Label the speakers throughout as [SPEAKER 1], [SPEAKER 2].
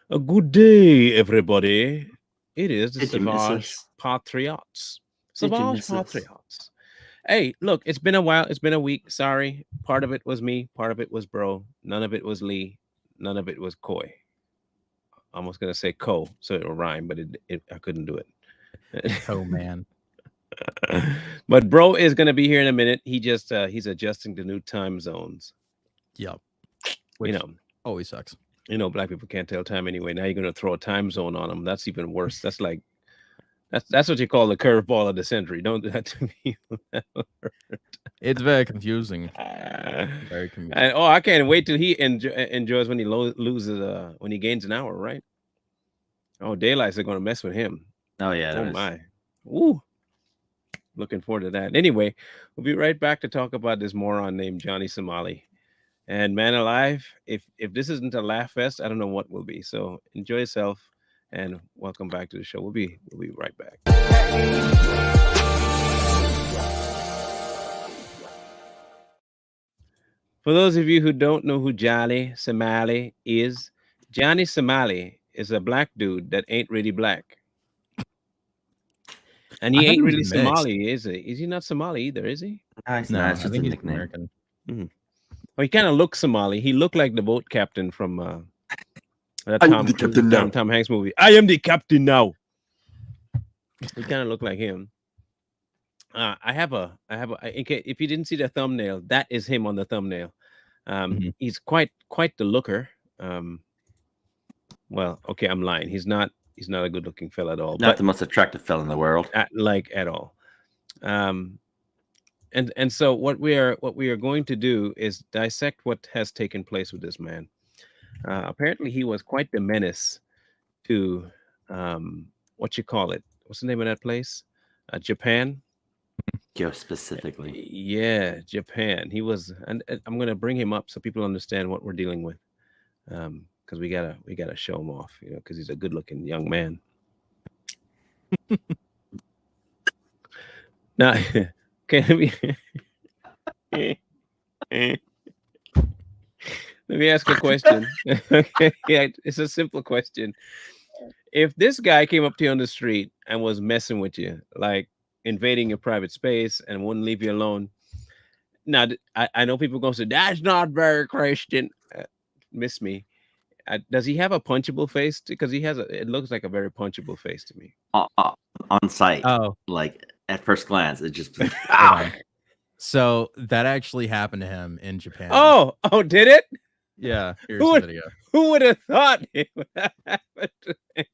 [SPEAKER 1] A good day, everybody. It is the
[SPEAKER 2] Did you miss
[SPEAKER 1] Savage
[SPEAKER 2] us?
[SPEAKER 1] Patriots.
[SPEAKER 2] Did you
[SPEAKER 1] Savage
[SPEAKER 2] miss us?
[SPEAKER 1] Patriots. Hey, look, it's been a while. It's been a week. Sorry. Part of it was me. Part of it was Bro. None of it was Lee. None of it was Coy. I was going to say Co, so it'll rhyme, but I couldn't do it.
[SPEAKER 3] Co-man.
[SPEAKER 1] But Bro is going to be here in a minute. He's adjusting to new time zones.
[SPEAKER 3] Yep.
[SPEAKER 1] You
[SPEAKER 3] Which
[SPEAKER 1] know,
[SPEAKER 3] always sucks.
[SPEAKER 1] black people can't tell time anyway. Now you're going to throw a time zone on them. That's even worse. That's like that's what you call the curveball of the century. Don't do that to me.
[SPEAKER 3] It's very confusing. Very confusing.
[SPEAKER 1] And, I can't wait till he enjoys when he loses when he gains an hour, right? Oh, daylights are going to mess with him.
[SPEAKER 2] Oh yeah.
[SPEAKER 1] Oh my. Woo. Looking forward to that. Anyway, we'll be right back to talk about this moron named Johnny Somali. And man alive, if this isn't a laugh fest, I don't know what will be. So enjoy yourself and welcome back to the show. We'll be right back. For those of you who don't know who Johnny Somali is, Johnny Somali is a black dude that ain't really black. And he ain't really Somali, is he? Is he not Somali either, is he?
[SPEAKER 2] Nice,
[SPEAKER 3] No,
[SPEAKER 2] nice.
[SPEAKER 3] I
[SPEAKER 2] Just
[SPEAKER 3] think
[SPEAKER 2] a
[SPEAKER 3] he's
[SPEAKER 2] nickname.
[SPEAKER 3] American.
[SPEAKER 1] Mm-hmm. Well, he kind of looks Somali. He looked like the boat captain from that Tom Hanks movie. I am the captain now. He kind of looked like him. I have a. If you didn't see the thumbnail, that is him on the thumbnail. He's quite the looker. Well, okay, I'm lying. He's not a good looking fella at all.
[SPEAKER 2] Not the most attractive fella in the world.
[SPEAKER 1] At all. And so what we are going to do is dissect what has taken place with this man. Apparently, he was quite the menace to what you call it. What's the name of that place? Japan.
[SPEAKER 2] Specifically.
[SPEAKER 1] Yeah, Japan. He was, and I'm going to bring him up so people understand what we're dealing with. Because we gotta show him off, because he's a good-looking young man. Now, okay, let me ask a question. Okay, yeah, it's a simple question. If this guy came up to you on the street and was messing with you, like invading your private space and wouldn't leave you alone, now I know people gonna say that's not very Christian. Miss me. Does he have a punchable face? Because it looks like a very punchable face to me.
[SPEAKER 2] On sight.
[SPEAKER 3] Oh,
[SPEAKER 2] like at first glance, it just.
[SPEAKER 3] So that actually happened to him in Japan.
[SPEAKER 1] Oh, did it?
[SPEAKER 3] Yeah. Here's the video.
[SPEAKER 1] Who would have thought it would have happened to him?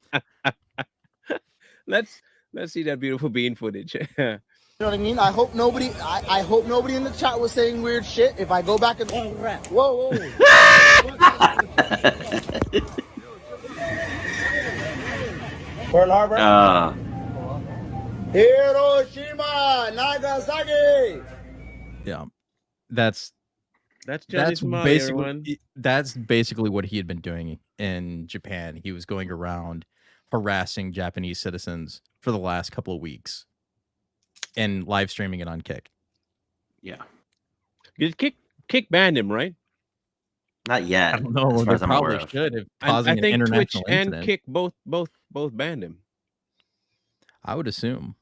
[SPEAKER 1] Let's see that beautiful bean footage.
[SPEAKER 4] You know what I mean? I hope nobody in the chat was saying weird shit. If I go back and whoa. Pearl Harbor. Hiroshima, Nagasaki.
[SPEAKER 3] Yeah, that's basically what he had been doing in Japan. He was going around harassing Japanese citizens for the last couple of weeks and live streaming it on Kick.
[SPEAKER 2] Yeah,
[SPEAKER 1] Kick banned him, right?
[SPEAKER 2] Not yet.
[SPEAKER 3] I don't know. They probably should have, causing
[SPEAKER 1] I think
[SPEAKER 3] an
[SPEAKER 1] Twitch
[SPEAKER 3] international incident.
[SPEAKER 1] and Kick both banned him.
[SPEAKER 3] I would assume.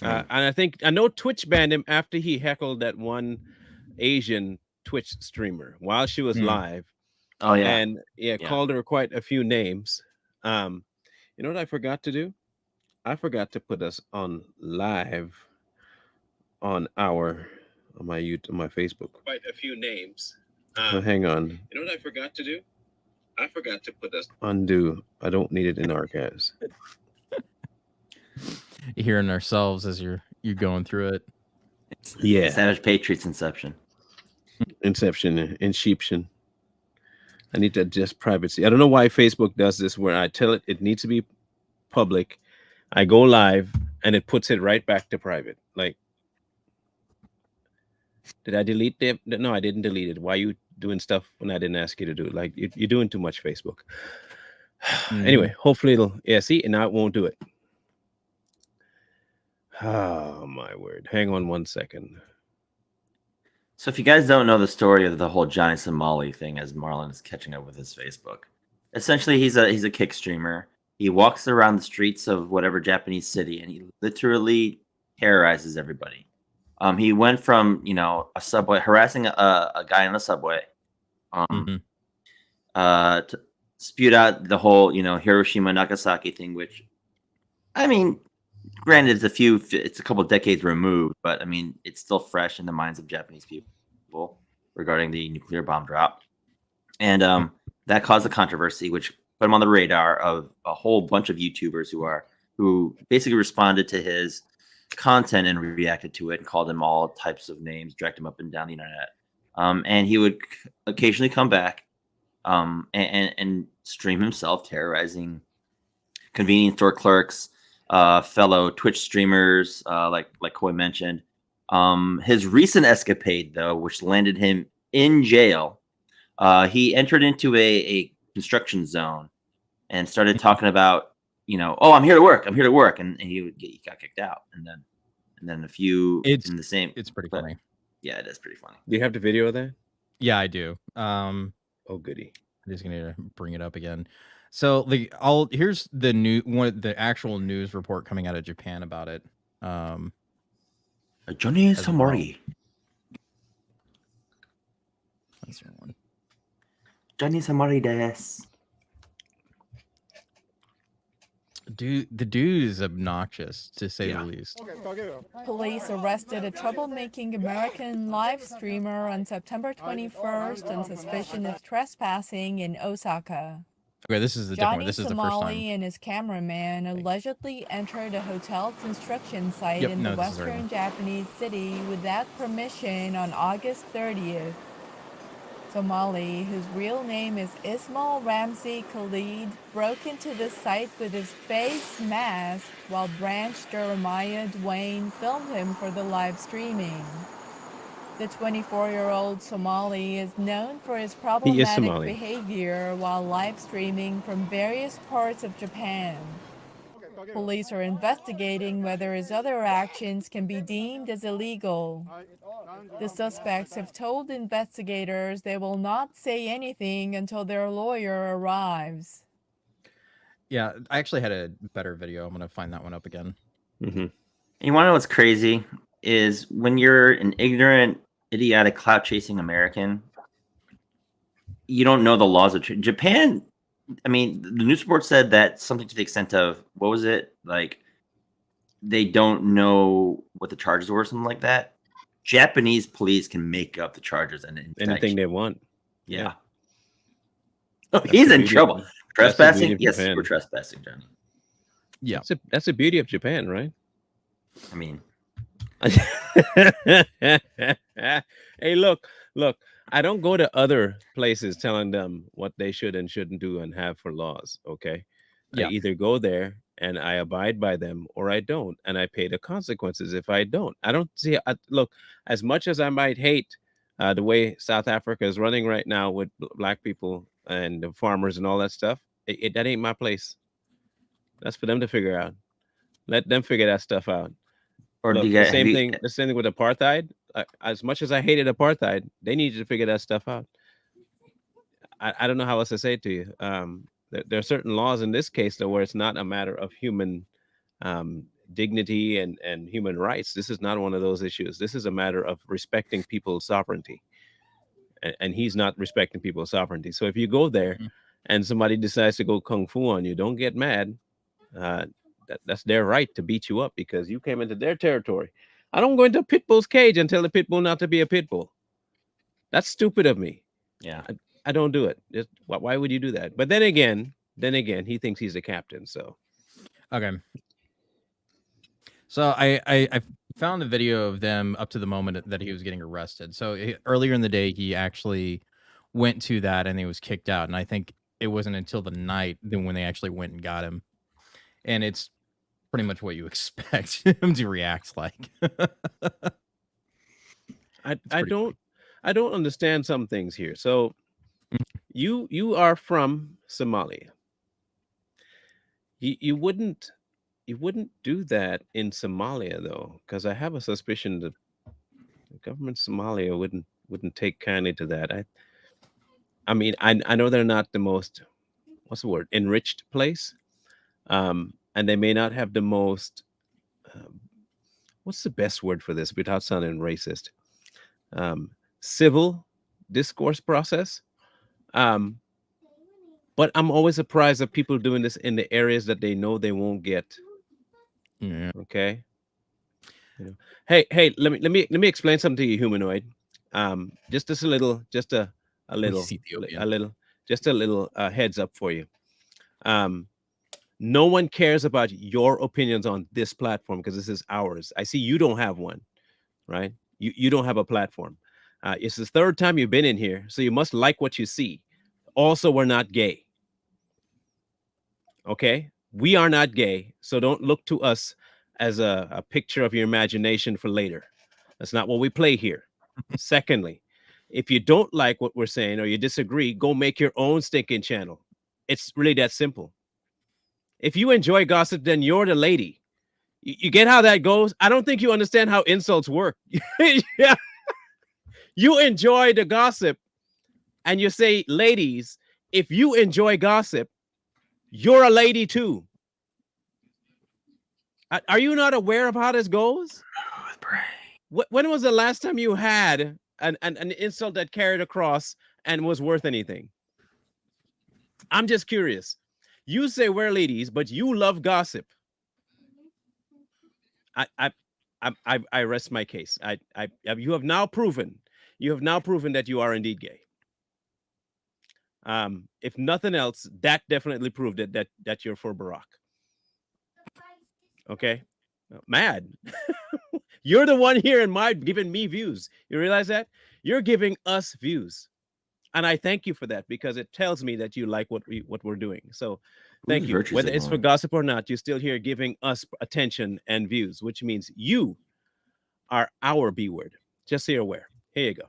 [SPEAKER 1] And I know Twitch banned him after he heckled that one Asian Twitch streamer while she was live.
[SPEAKER 2] Oh yeah,
[SPEAKER 1] and called her quite a few names. You know what I forgot to do? I forgot to put us on live on my Facebook. Quite a few names. Hang on. You know what I forgot to do? I forgot to put us undo. I don't need it in archives.
[SPEAKER 3] Hearing ourselves as you're going through it.
[SPEAKER 1] Yeah.
[SPEAKER 2] Savage Patriots Inception.
[SPEAKER 1] Inception. I need to adjust privacy. I don't know why Facebook does this where I tell it needs to be public. I go live and it puts it right back to private. Like, did I delete it? No, I didn't delete it. Why are you doing stuff when I didn't ask you to do it? Like, you're doing too much, Facebook. Anyway, hopefully it'll, see, and now it won't do it. Oh, my word. Hang on 1 second.
[SPEAKER 2] So if you guys don't know the story of the whole Johnny Somali thing, as Marlon is catching up with his Facebook, Essentially, he's a kick streamer. He walks around the streets of whatever Japanese city, and he literally terrorizes everybody. He went from a subway harassing a guy on the subway,
[SPEAKER 3] Mhm.
[SPEAKER 2] to spewed out the whole Hiroshima and Nagasaki thing, which I mean, granted, it's a couple of decades removed, but I mean, it's still fresh in the minds of Japanese people regarding the nuclear bomb drop, and that caused a controversy, which put him on the radar of a whole bunch of YouTubers who basically responded to his content and reacted to it and called him all types of names, dragged him up and down the internet. And he would occasionally come back and stream himself terrorizing convenience store clerks, fellow Twitch streamers, like Koi mentioned. His recent escapade, though, which landed him in jail, he entered into a construction zone and started talking about, oh, I'm here to work, and he got kicked out, and then a few
[SPEAKER 3] It's
[SPEAKER 2] in the same.
[SPEAKER 3] it's pretty
[SPEAKER 2] but,
[SPEAKER 3] funny.
[SPEAKER 2] Yeah, it is pretty funny.
[SPEAKER 1] Do you have the video of that?
[SPEAKER 3] Yeah, I do.
[SPEAKER 1] Oh, goody.
[SPEAKER 3] I'm just gonna bring it up again. So here's the actual news report coming out of Japan about it.
[SPEAKER 2] Johnny
[SPEAKER 3] as well.
[SPEAKER 2] Samori.
[SPEAKER 3] That's the one.
[SPEAKER 2] Johnny Samori desu.
[SPEAKER 3] The dude is obnoxious, to say
[SPEAKER 2] Yeah.
[SPEAKER 3] the least.
[SPEAKER 5] Police arrested a troublemaking American live streamer on September 21st on suspicion of trespassing in Osaka.
[SPEAKER 3] Okay, this is the different one.
[SPEAKER 5] Johnny
[SPEAKER 3] This is the first
[SPEAKER 5] Somali
[SPEAKER 3] time.
[SPEAKER 5] and his cameraman allegedly entered a hotel construction site
[SPEAKER 3] Yep,
[SPEAKER 5] in
[SPEAKER 3] no,
[SPEAKER 5] the
[SPEAKER 3] this is the right
[SPEAKER 5] western
[SPEAKER 3] one.
[SPEAKER 5] Japanese city without permission on August 30th. Somali, whose real name is Ismael Ramsey Khalid, broke into the site with his face masked while Branch Jeremiah Dwayne filmed him for the live streaming. The 24-year-old Somali is known for his problematic
[SPEAKER 1] Somali.
[SPEAKER 5] behavior while live streaming from various parts of Japan. Police are investigating whether his other actions can be deemed as illegal. The suspects have told investigators they will not say anything until their lawyer arrives.
[SPEAKER 3] Yeah, I actually had a better video. I'm gonna find that one up again.
[SPEAKER 1] Mm-hmm.
[SPEAKER 2] You want to know what's crazy is when you're an ignorant, idiotic, clout chasing American, you don't know the laws of Japan. I mean, the news report said that something to the extent of, what was it? Like, they don't know what the charges were, something like that. Japanese police can make up the charges and
[SPEAKER 1] Anything they want.
[SPEAKER 2] Yeah. Oh, he's in trouble.
[SPEAKER 1] That's the beauty
[SPEAKER 2] Trespassing?
[SPEAKER 1] of
[SPEAKER 2] Yes,
[SPEAKER 1] Japan.
[SPEAKER 2] we're trespassing, Johnny.
[SPEAKER 3] Yeah.
[SPEAKER 1] That's the beauty of Japan, right?
[SPEAKER 2] I mean,
[SPEAKER 1] hey, look. I don't go to other places telling them what they should and shouldn't do and have for laws. Okay.
[SPEAKER 3] Yeah.
[SPEAKER 1] I either go there and I abide by them, or I don't, and I pay the consequences if I don't. I don't see. Look, as much as I might hate the way South Africa is running right now with black people and the farmers and all that stuff, that ain't my place. That's for them to figure out. Let them figure that stuff out.
[SPEAKER 2] or
[SPEAKER 1] Look,
[SPEAKER 2] do you
[SPEAKER 1] the
[SPEAKER 2] guys
[SPEAKER 1] same thing. The same thing with apartheid. As much as I hated apartheid, they needed to figure that stuff out. I don't know how else to say it to you. There are certain laws in this case, though, where it's not a matter of human dignity and human rights. This is not one of those issues. This is a matter of respecting people's sovereignty, and he's not respecting people's sovereignty. So if you go there and somebody decides to go kung fu on you, don't get mad. That's their right to beat you up because you came into their territory. I don't go into a pit bull's cage and tell the pit bull not to be a pit bull. That's stupid of me.
[SPEAKER 2] Yeah.
[SPEAKER 1] I don't do it. Why would you do that? But then again, he thinks he's a captain. So
[SPEAKER 3] Okay. So I found the video of them up to the moment that he was getting arrested. So earlier in the day, he actually went to that and he was kicked out. And I think it wasn't until the night then when they actually went and got him. And it's pretty much what you expect him to react like.
[SPEAKER 1] I don't understand some things here. So you are from Somalia. You wouldn't do that in Somalia though, because I have a suspicion that the government of Somalia wouldn't take kindly to that. I mean, I know they're not the most what's the word, enriched place, and they may not have the most what's the best word for this without sounding racist, civil discourse process. But I'm always surprised at people doing this in the areas that they know they won't get.
[SPEAKER 3] Yeah.
[SPEAKER 1] Okay. Hey, let me explain something to you, humanoid. Just a little, just a little, just a little heads up for you. No one cares about your opinions on this platform because this is ours. I see you don't have one, right? You don't have a platform. It's the third time you've been in here, so you must like what you see. Also, we're not gay. Okay, we are not gay, so don't look to us as a picture of your imagination for later. That's not what we play here. Secondly, if you don't like what we're saying or you disagree, go make your own stinking channel. It's really that simple. If you enjoy gossip, then you're the lady. You get how that goes? I don't think you understand how insults work. Yeah. You enjoy the gossip and you say, ladies, if you enjoy gossip, you're a lady too. Are you not aware of how this goes? When was the last time you had an insult that carried across and was worth anything? I'm just curious. You say we're ladies, but you love gossip. I rest my case. You have now proven that you are indeed gay. If nothing else, that definitely proved it that you're for Barack. Okay, mad. You're the one here in my giving me views. You realize that? You're giving us views, and I thank you for that because it tells me that you like what we're doing. So, thank you. Whether it's for gossip or not, you're still here giving us attention and views, which means you are our B word. Just so you're aware. Here you go.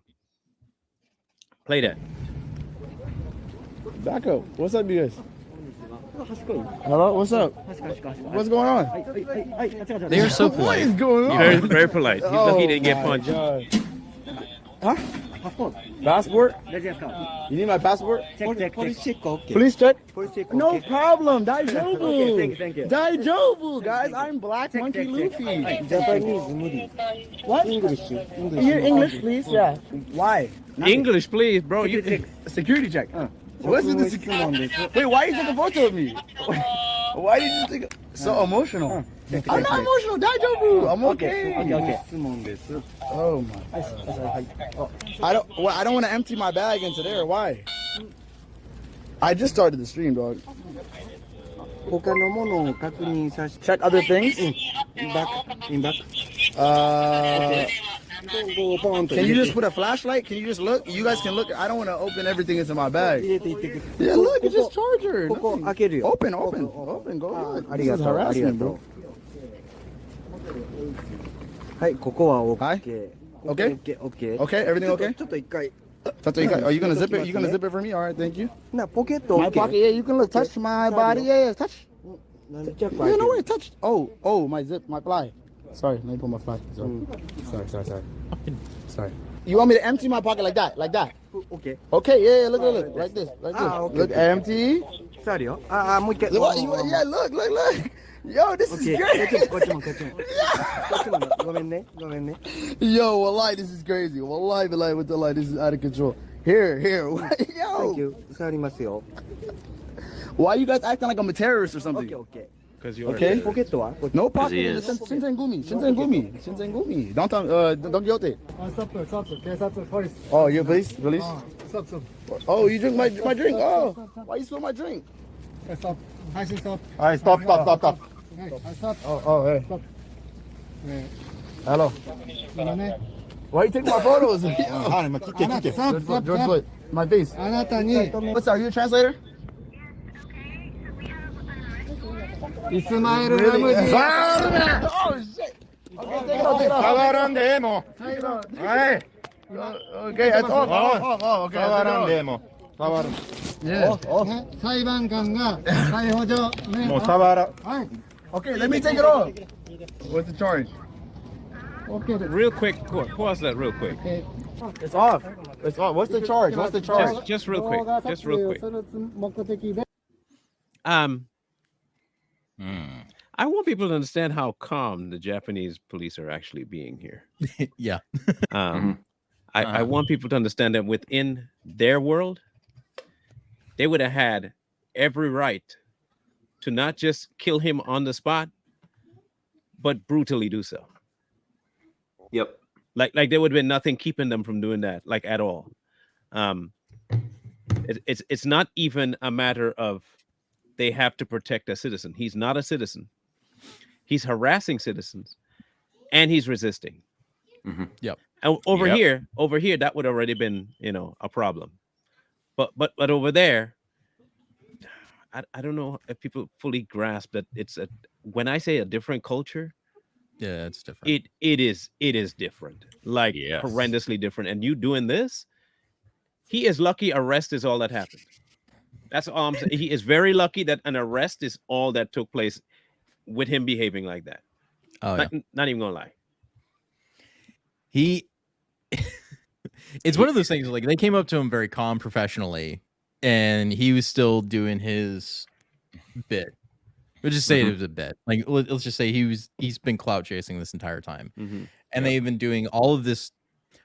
[SPEAKER 1] Play that.
[SPEAKER 4] Back up. What's up, you guys? Hello, what's up? What's going on?
[SPEAKER 3] They are so polite.
[SPEAKER 4] What is going on?
[SPEAKER 1] Very, very polite. He's lucky he didn't get punched.
[SPEAKER 4] Huh? Passport? You need my passport? Police check. No problem. Daijobu.
[SPEAKER 6] Thank you.
[SPEAKER 4] Daijobu, guys. I'm Black Monkey Luffy.
[SPEAKER 6] Japanese,
[SPEAKER 4] What? English, please. Yeah. Why?
[SPEAKER 1] English, please, bro.
[SPEAKER 4] Security check. What's with the security? Wait, why you took a photo of me? Why did you take so emotional? I'm not emotional. Daijobu. I'm okay. Oh my. I don't want to empty my bag into there. Why? I just started the stream, dog. Check other things.
[SPEAKER 6] In back.
[SPEAKER 4] Can you just put a flashlight? Can you just look? You guys can look. I don't want to open everything into my bag. Yeah, look, it's just charger. Open. Go ahead. This is harassment, bro. Hi. Okay, everything okay? Are you gonna zip it? You gonna zip it for me? All right, thank you. My pocket, yeah, you can look. Touch my body, yeah, touch. Yeah, no way, touch. Oh, my zip, my fly. Sorry, let me put my fly. Sorry. You want me to empty my pocket like that? Okay, yeah, look, like this.
[SPEAKER 6] Okay.
[SPEAKER 4] Look, empty.
[SPEAKER 6] Sorry,
[SPEAKER 4] Yeah, look. Yo, this is great. Yo, wallahi, this is crazy. Wallahi, this is out of control. Here. Yo.
[SPEAKER 6] Thank you. Sorry, Masio.
[SPEAKER 4] Why you guys acting like I'm a terrorist or something?
[SPEAKER 6] Okay.
[SPEAKER 1] Because you're
[SPEAKER 4] okay. No pocket.
[SPEAKER 2] He is.
[SPEAKER 4] Shinsengumi. Don't yote. Oh, you police? Oh, you drink my drink. Oh, why you spill my drink?
[SPEAKER 7] Stop.
[SPEAKER 4] Alright, stop. Oh, hey. Hello. Why you taking my photos? George, my face. What's up? Are you a translator?
[SPEAKER 7] Ismael
[SPEAKER 4] Ramsey.
[SPEAKER 7] Khalid.
[SPEAKER 4] Oh shit. Okay, take it off. Okay, it's off. Oh, okay.
[SPEAKER 7] 裁判官が逮捕状ね。
[SPEAKER 4] もう触ら。
[SPEAKER 7] はい。
[SPEAKER 4] Okay, let me take it off. What's the charge?
[SPEAKER 7] Okay.
[SPEAKER 1] Real quick, pause that real quick.
[SPEAKER 7] Okay.
[SPEAKER 4] It's off. What's the charge?
[SPEAKER 1] Just real quick.
[SPEAKER 7] 動画撮影をする目的で
[SPEAKER 1] I want people to understand how calm the Japanese police are actually being here.
[SPEAKER 3] Yeah.
[SPEAKER 1] I want people to understand that within their world, they would have had every right to not just kill him on the spot, but brutally do so.
[SPEAKER 2] Yep.
[SPEAKER 1] Like there would have been nothing keeping them from doing that, like at all. It's not even a matter of they have to protect a citizen. He's not a citizen. He's harassing citizens, and he's resisting.
[SPEAKER 3] Yep.
[SPEAKER 1] And over here, that would already been, a problem. But over there, I don't know if people fully grasp that when I say a different culture,
[SPEAKER 3] Yeah, it's different.
[SPEAKER 1] it is different, like horrendously different. And you doing this, he is lucky arrest is all that happened. That's all I'm saying. He is very lucky that an arrest is all that took place with him behaving like that. Not even gonna lie.
[SPEAKER 3] It's one of those things, like they came up to him very calm professionally, and he was still doing his bit. We'll just say it was a bit. Like let's just say he's been clout chasing this entire time, and they've been doing all of this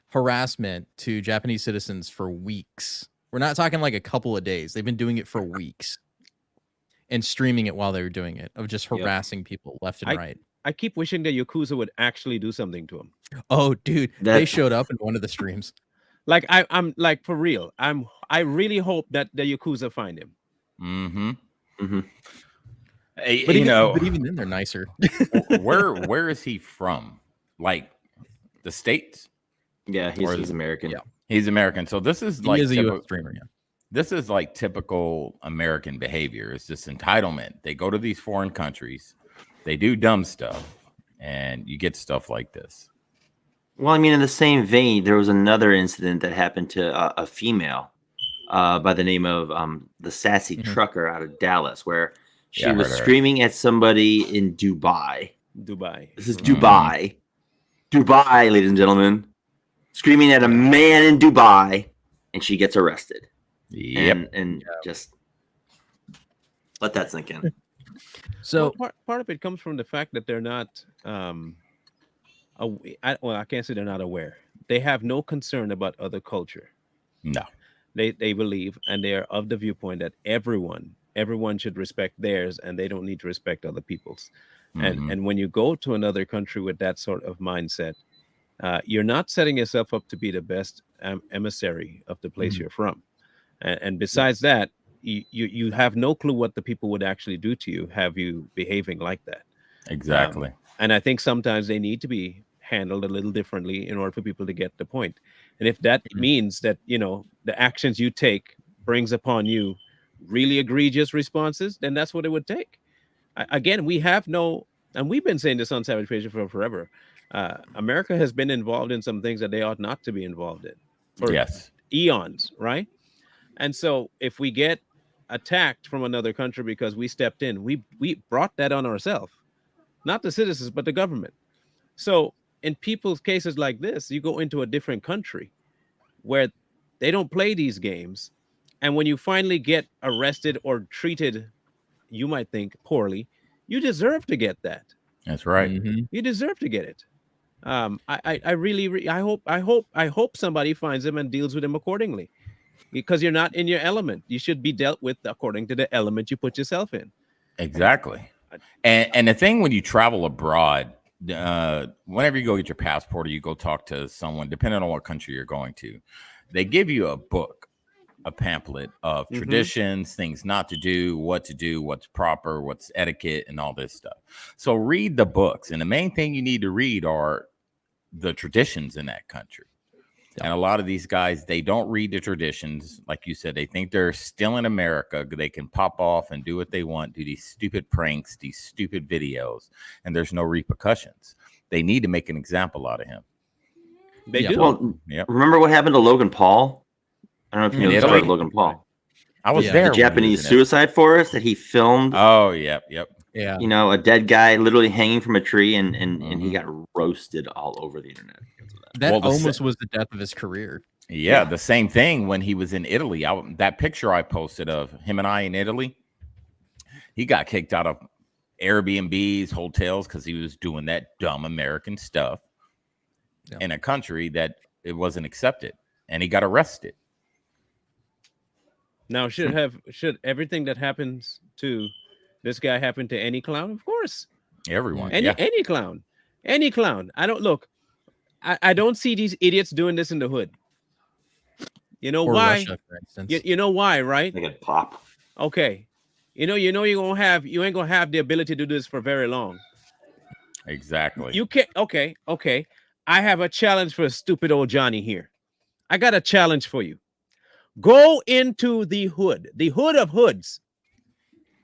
[SPEAKER 3] harassment to Japanese citizens for weeks. We're not talking like a couple of days. They've been doing it for weeks, and streaming it while they were doing it, of just harassing people left and right.
[SPEAKER 1] I keep wishing the Yakuza would actually do something to him.
[SPEAKER 3] Oh, dude, they showed up in one of the streams.
[SPEAKER 1] Like I'm like, for real. I really hope that the Yakuza find him.
[SPEAKER 3] But even then they're nicer.
[SPEAKER 8] where is he from? Like the States?
[SPEAKER 2] Yeah, he's American.
[SPEAKER 3] Yeah,
[SPEAKER 8] he's American. So this is
[SPEAKER 3] he is a US streamer. Yeah,
[SPEAKER 8] this is like typical American behavior. It's this entitlement. They go to these foreign countries, they do dumb stuff, and you get stuff like this.
[SPEAKER 2] Well, I mean, in the same vein, there was another incident that happened to a female by the name of the Sassy Trucker out of Dallas, where she was screaming at somebody in Dubai. This is Dubai. Dubai, ladies and gentlemen. Screaming at a man in Dubai, and she gets arrested.
[SPEAKER 8] Yep.
[SPEAKER 2] And just let that sink in.
[SPEAKER 1] So part of it comes from the fact that they're not I can't say they're not aware. They have no concern about other culture.
[SPEAKER 8] No.
[SPEAKER 1] They believe, and they are of the viewpoint that everyone should respect theirs, and they don't need to respect other people's. And when you go to another country with that sort of mindset, you're not setting yourself up to be the best emissary of the place you're from. And besides that, you have no clue what the people would actually do to you, have you behaving like that.
[SPEAKER 8] Exactly.
[SPEAKER 1] And I think sometimes they need to be handled a little differently in order for people to get the point. And if that means that, the actions you take brings upon you really egregious responses, then that's what it would take. Again, we have no, and we've been saying this on Savage Patient for forever. America has been involved in some things that they ought not to be involved in for eons, right? And so if we get attacked from another country because we stepped in, we brought that on ourselves, not the citizens, but the government. So in people's cases like this, you go into a different country where they don't play these games. And when you finally get arrested or treated, you might think poorly, you deserve to get that.
[SPEAKER 8] That's right.
[SPEAKER 1] You deserve to get it. I hope somebody finds him and deals with him accordingly, because you're not in your element. You should be dealt with according to the element you put yourself in.
[SPEAKER 8] Exactly. And the thing when you travel abroad, whenever you go get your passport or you go talk to someone, depending on what country you're going to, they give you a book, a pamphlet of traditions, things not to do, what's proper, what's etiquette, and all this stuff. So read the books. And the main thing you need to read are the traditions in that country. And a lot of these guys, they don't read the traditions. Like you said, they think they're still in America. They can pop off and do what they want, do these stupid pranks, these stupid videos, and there's no repercussions. They need to make an example out of him.
[SPEAKER 1] They do.
[SPEAKER 2] Well, remember what happened to Logan Paul? I don't know if you know the story of Logan Paul.
[SPEAKER 8] I was there.
[SPEAKER 2] The Japanese suicide forest that he filmed.
[SPEAKER 8] Oh, yep.
[SPEAKER 3] Yeah.
[SPEAKER 2] A dead guy literally hanging from a tree, and he got roasted all over the internet.
[SPEAKER 3] That almost was the death of his career.
[SPEAKER 8] Yeah, the same thing when he was in Italy. That picture I posted of him and I in Italy, He got kicked out of Airbnbs, hotels, because he was doing that dumb American stuff in a country that it wasn't accepted, and he got arrested.
[SPEAKER 1] Now, should everything that happens to this guy happen to any clown? Of course,
[SPEAKER 8] Everyone,
[SPEAKER 1] any clown, any clown. I don't look. I don't see these idiots doing this in the hood. You know
[SPEAKER 3] Or
[SPEAKER 1] why?
[SPEAKER 3] Russia, for instance.
[SPEAKER 1] You know why, right?
[SPEAKER 2] They get pop.
[SPEAKER 1] Okay. You ain't gonna have the ability to do this for very long.
[SPEAKER 8] exactly.
[SPEAKER 1] You can't. Okay. I have a challenge for stupid old Johnny here. I got a challenge for you. Go into the hood of hoods.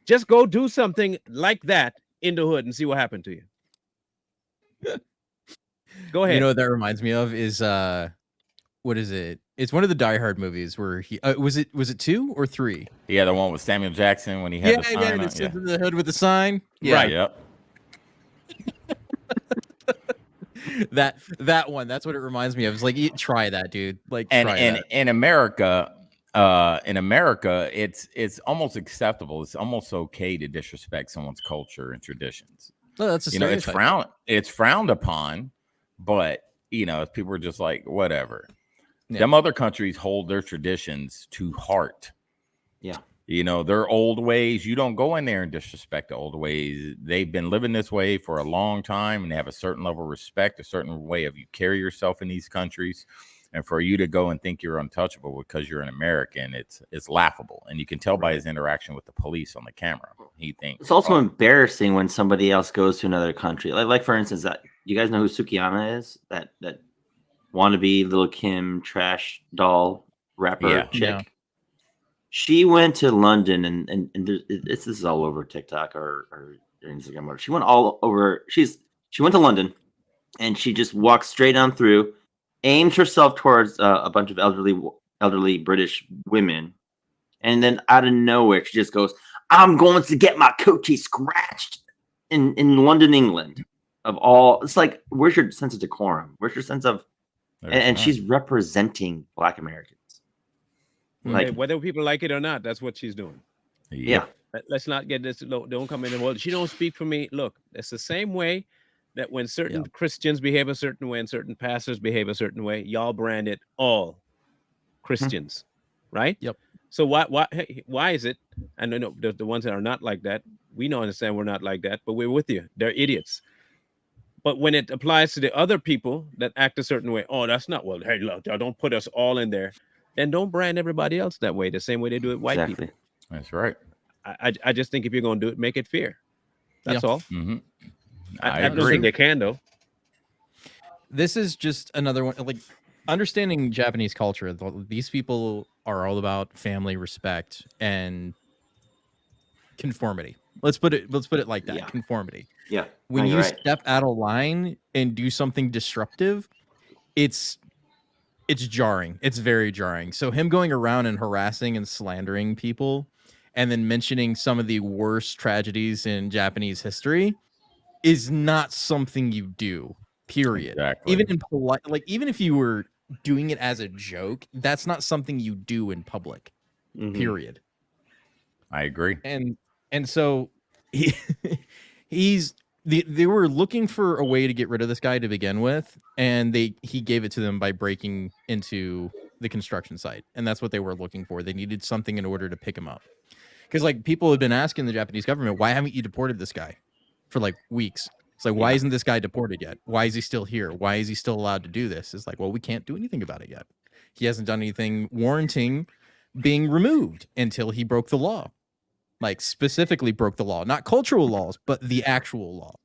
[SPEAKER 1] Just go do something like that in the hood and see what happened to you. Go ahead.
[SPEAKER 3] You know what that reminds me of is what is it? It's one of the Die Hard movies where he was it 2 or 3?
[SPEAKER 8] Yeah, the one with Samuel Jackson when he had the sign on.
[SPEAKER 3] In the hood with the sign.
[SPEAKER 1] Right.
[SPEAKER 8] Yep.
[SPEAKER 3] that one. That's what it reminds me of. It's like, try that, dude. Like,
[SPEAKER 8] And
[SPEAKER 3] try
[SPEAKER 8] and
[SPEAKER 3] that.
[SPEAKER 8] in America, it's almost acceptable. It's almost okay to disrespect someone's culture and traditions.
[SPEAKER 3] Oh, that's a stereotype.
[SPEAKER 8] It's frowned upon, but people are just like, whatever.
[SPEAKER 3] Yeah.
[SPEAKER 8] Them other countries hold their traditions to heart.
[SPEAKER 2] Yeah.
[SPEAKER 8] Their old ways, you don't go in there and disrespect the old ways. They've been living this way for a long time, and they have a certain level of respect, a certain way of you carry yourself in these countries. And for you to go and think you're untouchable because you're an American, it's laughable. And you can tell by his interaction with the police on the camera. He thinks
[SPEAKER 2] It's also embarrassing when somebody else goes to another country. Like for instance, that you guys know who Sukiyama is? That wannabe Lil' Kim trash doll rapper chick.
[SPEAKER 3] Yeah.
[SPEAKER 2] She went to London and this is all over TikTok or Instagram. She went all over. She went to London and she just walked straight on through, aimed herself towards a bunch of elderly British women, and then out of nowhere she just goes, "I'm going to get my coochie scratched in London, England." Of all, it's like, where's your sense of decorum? Where's your sense of? And she's representing Black Americans.
[SPEAKER 1] Like, whether people like it or not, that's what she's doing.
[SPEAKER 2] Yeah.
[SPEAKER 1] Let's not get this. Don't come in. Well, she don't speak for me. Look, it's the same way that when certain Christians behave a certain way and certain pastors behave a certain way, y'all brand it all Christians, right?
[SPEAKER 3] Yep.
[SPEAKER 1] So why is it? I know the ones that are not like that, we don't understand we're not like that, but we're with you. They're idiots. But when it applies to the other people that act a certain way, oh, that's not, well, hey, look, don't put us all in there. Then don't brand everybody else that way, the same way they do it white people.
[SPEAKER 8] That's right.
[SPEAKER 1] I just think if you're going to do it, make it fair. That's all.
[SPEAKER 8] Mm-hmm.
[SPEAKER 1] I don't think they can, though.
[SPEAKER 3] This is just another one. Like, understanding Japanese culture, these people are all about family, respect, and conformity. Let's put it like that.
[SPEAKER 2] Yeah.
[SPEAKER 3] Conformity.
[SPEAKER 2] Yeah.
[SPEAKER 3] When you step out of line and do something disruptive, it's jarring. It's very jarring. So him going around and harassing and slandering people and then mentioning some of the worst tragedies in Japanese history is not something you do, period.
[SPEAKER 8] Exactly.
[SPEAKER 3] Even in polite, like, even if you were doing it as a joke, that's not something you do in public, period.
[SPEAKER 8] I agree.
[SPEAKER 3] And so they were looking for a way to get rid of this guy to begin with, and he gave it to them by breaking into the construction site, and that's what they were looking for. They needed something in order to pick him up, because like people had been asking the Japanese government, why haven't you deported this guy for like weeks? It's like, why isn't this guy deported yet? Why is he still here? Why is he still allowed to do this? It's like, well, we can't do anything about it yet. He hasn't done anything warranting being removed until he broke the law. Like, specifically broke the law, not cultural laws, but the actual law.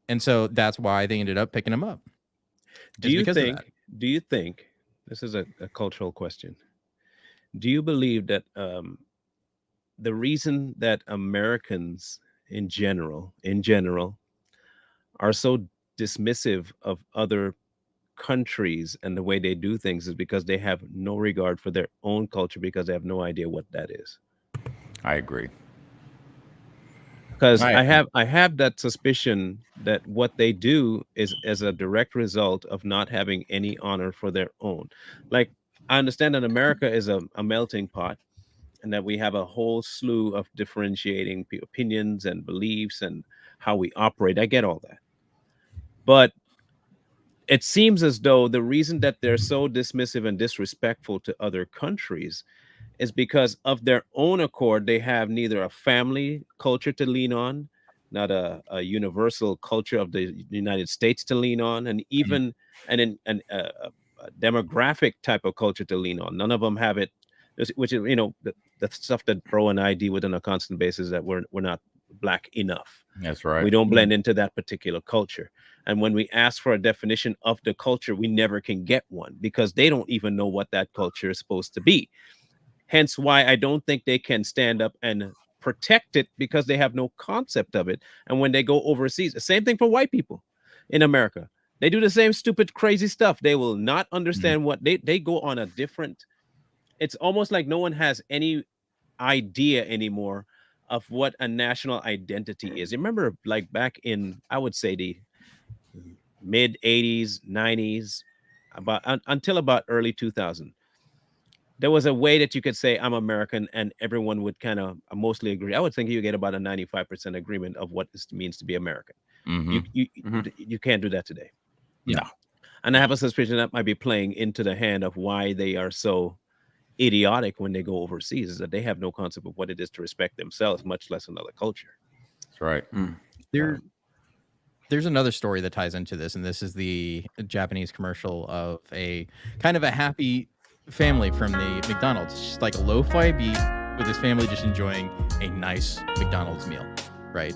[SPEAKER 3] And so that's why they ended up picking him up.
[SPEAKER 1] Do you think this is a cultural question? Do you believe that the reason that Americans in general are so dismissive of other countries and the way they do things is because they have no regard for their own culture, because they have no idea what that is?
[SPEAKER 8] I agree.
[SPEAKER 1] Because I have that suspicion that what they do is as a direct result of not having any honor for their own. Like, I understand that America is a melting pot, and that we have a whole slew of differentiating opinions and beliefs and how we operate. I get all that. But it seems as though the reason that they're so dismissive and disrespectful to other countries is because of their own accord. They have neither a family culture to lean on, not a universal culture of the United States to lean on, and even a demographic type of culture to lean on. None of them have it, which is, the stuff that Bro and I deal with on a constant basis, that we're not black enough.
[SPEAKER 8] That's right.
[SPEAKER 1] We don't blend into that particular culture. And when we ask for a definition of the culture, we never can get one because they don't even know what that culture is supposed to be. Hence why I don't think they can stand up and protect it, because they have no concept of it. And when they go overseas, the same thing for white people in America. They do the same stupid, crazy stuff. They will not understand what they go on a different. It's almost like no one has any idea anymore of what a national identity is. You remember, like back in, I would say, the mid 80s, 90s, until about early 2000, there was a way that you could say I'm American and everyone would kind of mostly agree. I would think you get about a 95% agreement of what this means to be American. You can't do that today.
[SPEAKER 8] No.
[SPEAKER 1] And I have a suspicion that might be playing into the hand of why they are so idiotic when they go overseas, is that they have no concept of what it is to respect themselves, much less another culture.
[SPEAKER 8] That's right.
[SPEAKER 3] There's another story that ties into this, and this is the Japanese commercial of a kind of a happy family from the McDonald's. It's just like a lo-fi beat with his family just enjoying a nice McDonald's meal, right?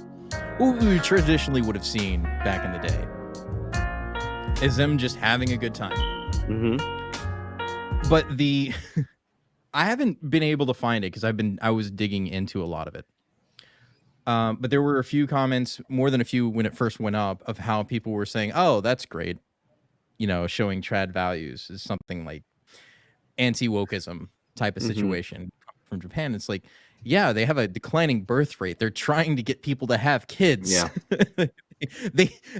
[SPEAKER 3] What we traditionally would have seen back in the day is them just having a good time. But I haven't been able to find it because I was digging into a lot of it. But there were a few comments, more than a few when it first went up, of how people were saying, "Oh, that's great," showing trad values is something like anti-wokeism type of situation from Japan. It's like, yeah, they have a declining birth rate. They're trying to get people to have kids.
[SPEAKER 2] Yeah.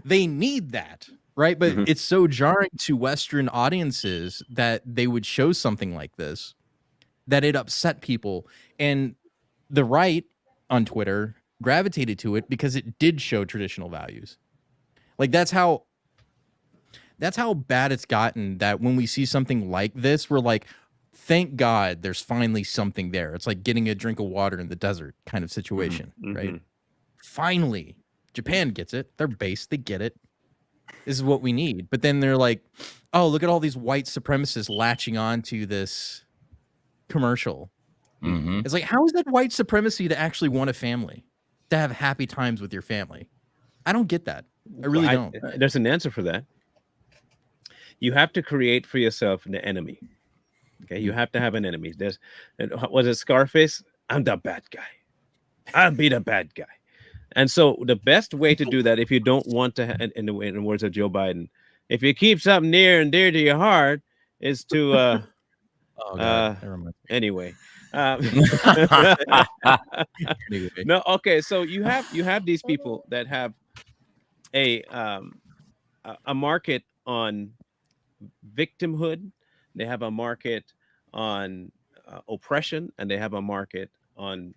[SPEAKER 3] they need that, right? But it's so jarring to Western audiences that they would show something like this, that it upset people. And the right on Twitter gravitated to it because it did show traditional values. Like that's how bad it's gotten, that when we see something like this, we're like, thank God there's finally something there. It's like getting a drink of water in the desert kind of situation, right? Finally, Japan gets it. They're based, they get it. This is what we need. But then they're like, oh, look at all these white supremacists latching on to this commercial. It's like, how is that white supremacy to actually want a family, to have happy times with your family? I don't get that. I really don't.
[SPEAKER 1] There's an answer for that. You have to create for yourself an enemy. Okay, you have to have an enemy. Was it Scarface? I'm the bad guy. I'll be the bad guy. And so the best way to do that, if you don't want to, in the words of Joe Biden, if you keep something near and dear to your heart, is to anyway. No, okay. So you have these people that have a market on victimhood. They have a market on oppression, and they have a market on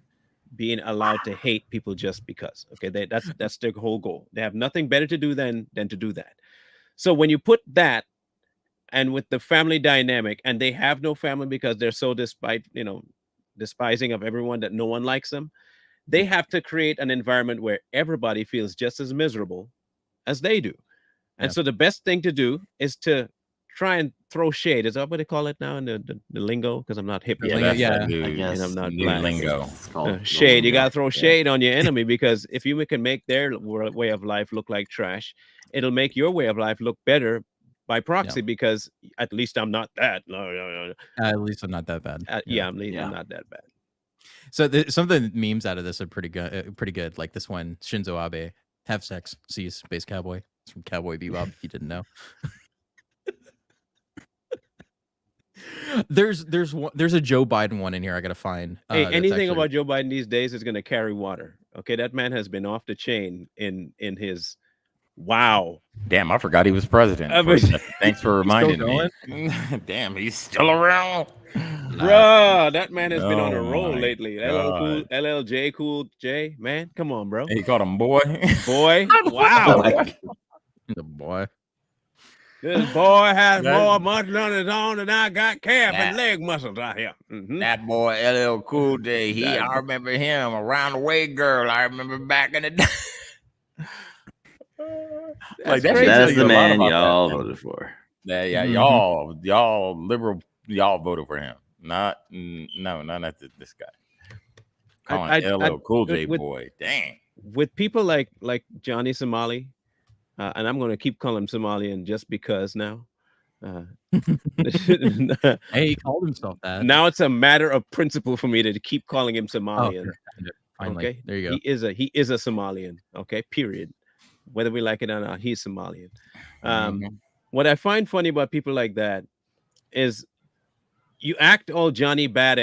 [SPEAKER 1] being allowed to hate people just because. Okay, that's their whole goal. They have nothing better to do than to do that. So when you put that, and with the family dynamic, and they have no family because they're so despising of everyone that no one likes them, they have to create an environment where everybody feels just as miserable as they do. And so the best thing to do is to try and throw shade. Is that what they call it now in the lingo? Because I'm not hip.
[SPEAKER 8] I guess
[SPEAKER 1] and I'm not
[SPEAKER 8] new
[SPEAKER 1] black.
[SPEAKER 8] lingo.
[SPEAKER 1] Shade. You got to throw shade on your enemy, because if you can make their way of life look like trash, it'll make your way of life look better by proxy, because at least I'm not that. No.
[SPEAKER 3] At least I'm not that bad.
[SPEAKER 1] I'm not that bad.
[SPEAKER 3] So some of the memes out of this are pretty good. Like this one, Shinzo Abe, have sex, see you, Space Cowboy. It's from Cowboy Bebop, if you didn't know. There's a Joe Biden one in here I gotta find.
[SPEAKER 1] Hey, anything about Joe Biden these days is gonna carry water. Okay, that man has been off the chain in his
[SPEAKER 8] Damn, I forgot he was president. Thanks for reminding me. Damn, he's still around.
[SPEAKER 1] Bruh, that man has been on a
[SPEAKER 8] Oh
[SPEAKER 1] roll
[SPEAKER 8] my
[SPEAKER 1] lately.
[SPEAKER 8] God.
[SPEAKER 1] LLJ Cool J, man, come on, bro.
[SPEAKER 8] He called him boy.
[SPEAKER 1] Boy,
[SPEAKER 2] Oh
[SPEAKER 1] wow.
[SPEAKER 2] my God.
[SPEAKER 3] The boy.
[SPEAKER 1] This boy has
[SPEAKER 8] That-
[SPEAKER 1] more muscle on his own than I got calf and
[SPEAKER 8] That-
[SPEAKER 1] leg muscles out here. Mhm.
[SPEAKER 8] That boy LL Cool J,
[SPEAKER 1] That-
[SPEAKER 8] I remember him around the way girl. I remember back in the day.
[SPEAKER 1] That's
[SPEAKER 8] that should
[SPEAKER 1] crazy.
[SPEAKER 8] tell
[SPEAKER 2] That's
[SPEAKER 8] you
[SPEAKER 2] the
[SPEAKER 8] a lot
[SPEAKER 2] man
[SPEAKER 8] about
[SPEAKER 2] y'all
[SPEAKER 8] that.
[SPEAKER 2] voted for.
[SPEAKER 8] Yeah,
[SPEAKER 3] Mhm.
[SPEAKER 8] y'all liberal, y'all voted for him. Not this guy. Calling LL Cool J
[SPEAKER 1] with,
[SPEAKER 8] boy. Dang.
[SPEAKER 1] with people like Johnny Somali, and I'm going to keep calling him Somalian just because now.
[SPEAKER 3] Hey, he called himself that.
[SPEAKER 1] Now it's a matter of principle for me to keep calling him
[SPEAKER 3] Oh,
[SPEAKER 1] Somalian.
[SPEAKER 3] sure. Finally.
[SPEAKER 1] Okay,
[SPEAKER 3] There you go.
[SPEAKER 1] he is a Somalian. Okay, period. Whether we like it or not, he's Somalian.
[SPEAKER 8] Mhm.
[SPEAKER 1] What I find funny about people like that is you act all Johnny Bad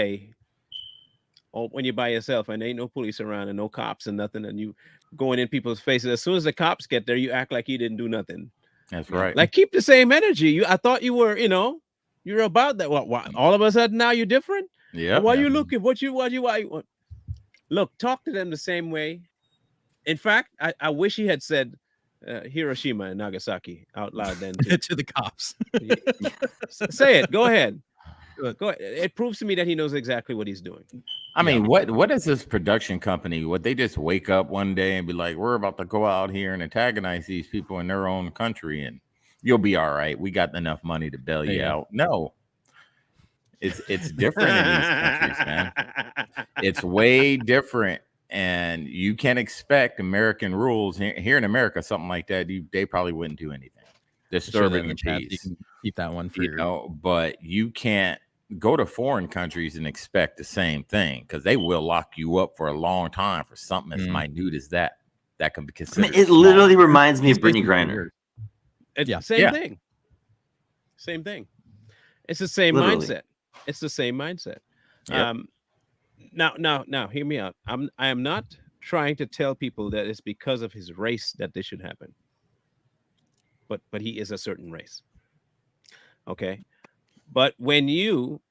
[SPEAKER 1] when you're by yourself and ain't no police around and no cops and nothing, and you going in people's faces. As soon as the cops get there, you act like you didn't do nothing.
[SPEAKER 8] That's right.
[SPEAKER 1] Like, keep the same energy. I thought you were, you're about that. What? All of a sudden now you're different.
[SPEAKER 8] Yeah.
[SPEAKER 1] Why you looking? Why you? Look, talk to them the same way. In fact, I wish he had said Hiroshima and Nagasaki out loud then too.
[SPEAKER 3] To the cops.
[SPEAKER 1] Say it. Go ahead. Go ahead. It proves to me that he knows exactly what he's doing.
[SPEAKER 8] I mean, what is this production company? Would they just wake up one day and be like, we're about to go out here and antagonize these people in their own country and you'll be all right. We got enough money to bail you out. No. It's different in these countries, man. It's way different. And you can't expect American rules here in America, something like that. They probably wouldn't do anything. Disturbing the
[SPEAKER 3] You
[SPEAKER 8] peace.
[SPEAKER 3] can keep that one for
[SPEAKER 8] but you can't go to foreign countries and expect the same thing because they will lock you up for a long time for something as minute as that. That can be considered.
[SPEAKER 2] It literally reminds me of Brittany Griner.
[SPEAKER 1] Same thing. Same thing. It's the same mindset. It's the same mindset.
[SPEAKER 8] Yep.
[SPEAKER 1] Now, hear me out. I am not trying to tell people that it's because of his race that this should happen. But he is a certain race. Okay. But when you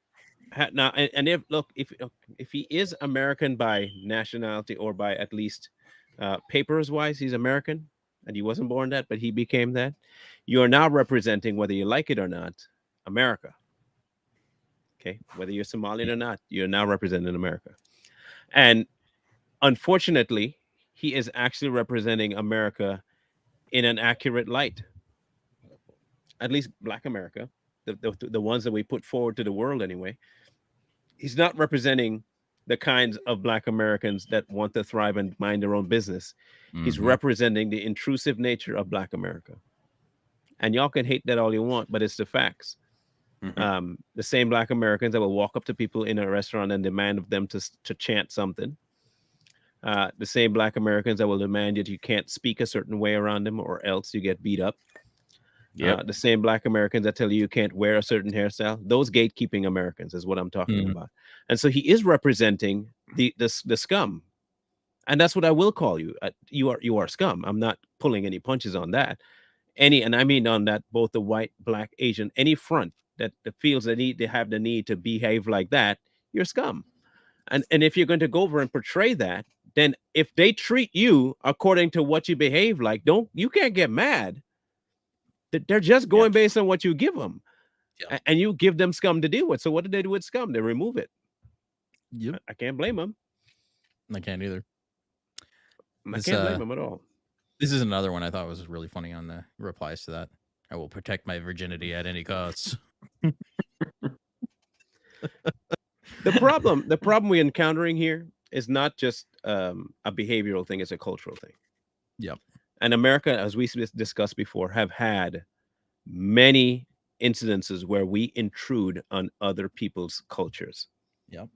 [SPEAKER 1] now, and if he is American by nationality or by at least papers wise, he's American and he wasn't born that, but he became that. You are now representing, whether you like it or not, America. Okay, whether you're Somalian or not, you're now representing America. And unfortunately, he is actually representing America in an accurate light. At least Black America, the ones that we put forward to the world anyway. He's not representing the kinds of Black Americans that want to thrive and mind their own business. He's representing the intrusive nature of Black America. And y'all can hate that all you want, but it's the facts. The same Black Americans that will walk up to people in a restaurant and demand of them to chant something. The same Black Americans that will demand that you can't speak a certain way around them or else you get beat up. The same Black Americans that tell you can't wear a certain hairstyle. Those gatekeeping Americans is what I'm talking about. And so he is representing the scum. And that's what I will call you. You are scum. I'm not pulling any punches on that. And I mean on that, both the white, Black, Asian, any front that feels they have the need to behave like that, you're scum. And if you're going to go over and portray that, then if they treat you according to what you behave like, you can't get mad. They're just going based on what you give them. And you give them scum to deal with. So what do they do with scum? They remove it.
[SPEAKER 3] Yep.
[SPEAKER 1] I can't blame them.
[SPEAKER 3] I can't either.
[SPEAKER 1] I can't blame them at all.
[SPEAKER 3] This is another one I thought was really funny on the replies to that. I will protect my virginity at any cost.
[SPEAKER 1] The problem we're encountering here is not just a behavioral thing, it's a cultural thing.
[SPEAKER 3] Yep.
[SPEAKER 1] And America, as we discussed before, have had many incidences where we intrude on other people's cultures.
[SPEAKER 3] Yep.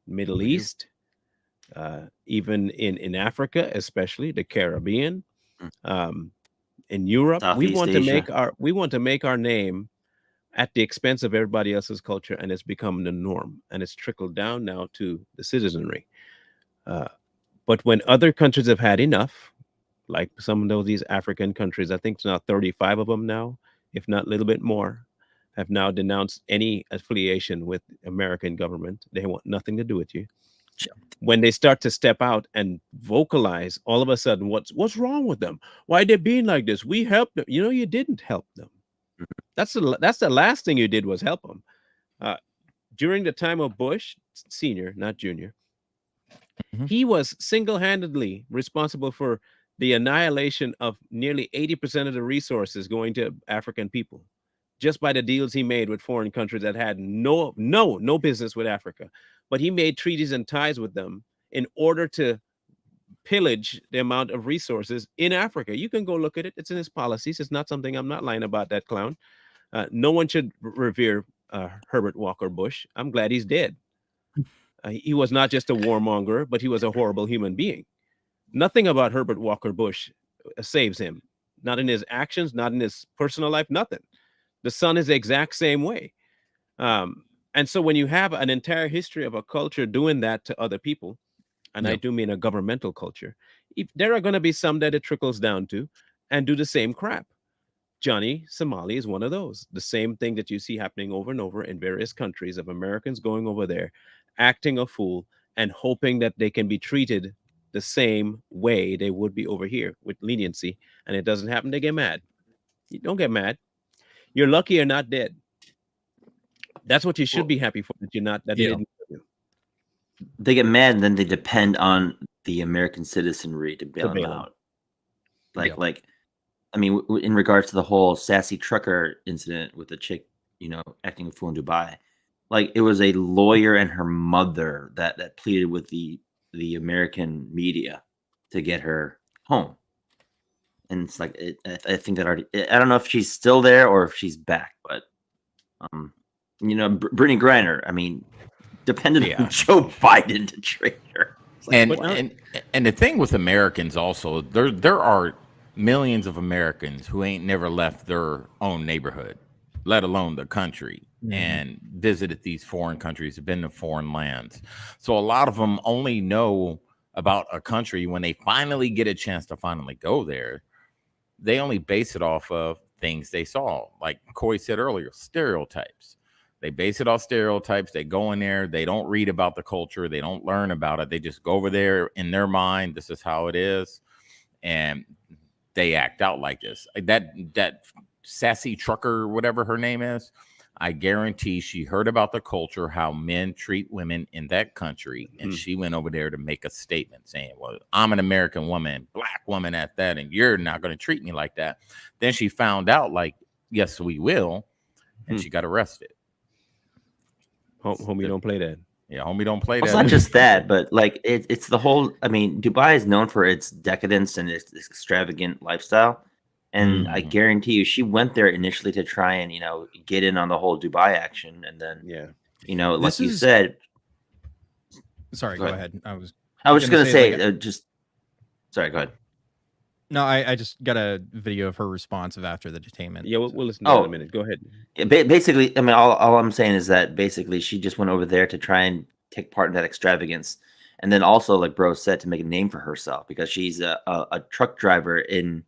[SPEAKER 1] Middle East, even in Africa, especially the Caribbean, in Europe, we want to make our name at the expense of everybody else's culture, and it's become the norm, and it's trickled down now to the citizenry. But when other countries have had enough, like some of these African countries, I think it's now 35 of them now, if not a little bit more, have now denounced any affiliation with American government. They want nothing to do with you. When they start to step out and vocalize, all of a sudden, what's wrong with them? Why they being like this? We helped them. You know, you didn't help them. That's the last thing you did was help them. During the time of Bush Senior, not Junior, he was single-handedly responsible for the annihilation of nearly 80% of the resources going to African people, just by the deals he made with foreign countries that had no business with Africa. But he made treaties and ties with them in order to pillage the amount of resources in Africa. You can go look at it. It's in his policies. It's not something, I'm not lying about that clown. No one should revere Herbert Walker Bush. I'm glad he's dead. He was not just a warmonger, but he was a horrible human being. Nothing about Herbert Walker Bush saves him. Not in his actions, not in his personal life, nothing. The son is the exact same way. And so when you have an entire history of a culture doing that to other people, and I do mean a governmental culture, there are going to be some that it trickles down to and do the same crap. Johnny Somali is one of those. The same thing that you see happening over and over in various countries of Americans going over there, acting a fool and hoping that they can be treated the same way they would be over here with leniency. And it doesn't happen, they get mad. You don't get mad. You're lucky you're not dead. That's what you should be happy for, that you're not, that they didn't kill you.
[SPEAKER 2] They get mad and then they depend on the American citizenry to bail them out. Like, I mean, in regards to the whole Sassy Trucker incident with the chick, you know, acting a fool in Dubai, like it was a lawyer and her mother that pleaded with the American media to get her home. And it's like, I think that already, I don't know if she's still there or if she's back, but, you know, Brittany Griner, I mean, depended on Joe Biden to trade her.
[SPEAKER 8] Like, and the thing with Americans also, there are millions of Americans who ain't never left their own neighborhood, let alone the country, and visited these foreign countries, have been to foreign lands. So a lot of them only know about a country when they finally get a chance to finally go there. They only base it off of things they saw. Like Coy said earlier, stereotypes. They base it off stereotypes. They go in there. They don't read about the culture. They don't learn about it. They just go over there in their mind. This is how it is. And they act out like this. That Sassy Trucker, whatever her name is, I guarantee she heard about the culture, how men treat women in that country, and she went over there to make a statement saying, well, I'm an American woman, black woman at that, and you're not going to treat me like that. Then she found out, like, yes, we will, and she got arrested.
[SPEAKER 1] Homie, don't play that.
[SPEAKER 8] Yeah, homie, don't play that.
[SPEAKER 2] It's not just that, but like it's the whole. I mean, Dubai is known for its decadence and its extravagant lifestyle, and I guarantee you, she went there initially to try and get in on the whole Dubai action, and then like you said.
[SPEAKER 3] Sorry, go ahead. I was
[SPEAKER 2] just gonna say, sorry, go ahead.
[SPEAKER 3] No, I just got a video of her response of after the detainment.
[SPEAKER 1] Yeah, we'll listen to that in a minute. Go ahead.
[SPEAKER 2] Yeah, basically, I mean, all I'm saying is that basically she just went over there to try and take part in that extravagance. And then also, like Bro said, to make a name for herself, because she's a truck driver in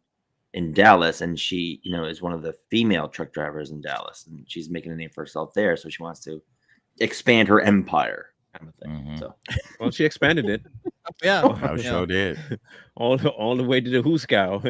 [SPEAKER 2] Dallas, and she, is one of the female truck drivers in Dallas, and she's making a name for herself there. So she wants to expand her empire, kind of thing. So,
[SPEAKER 1] well, she expanded it.
[SPEAKER 3] Yeah,
[SPEAKER 8] I sure did.
[SPEAKER 1] All the way to the Hooskow.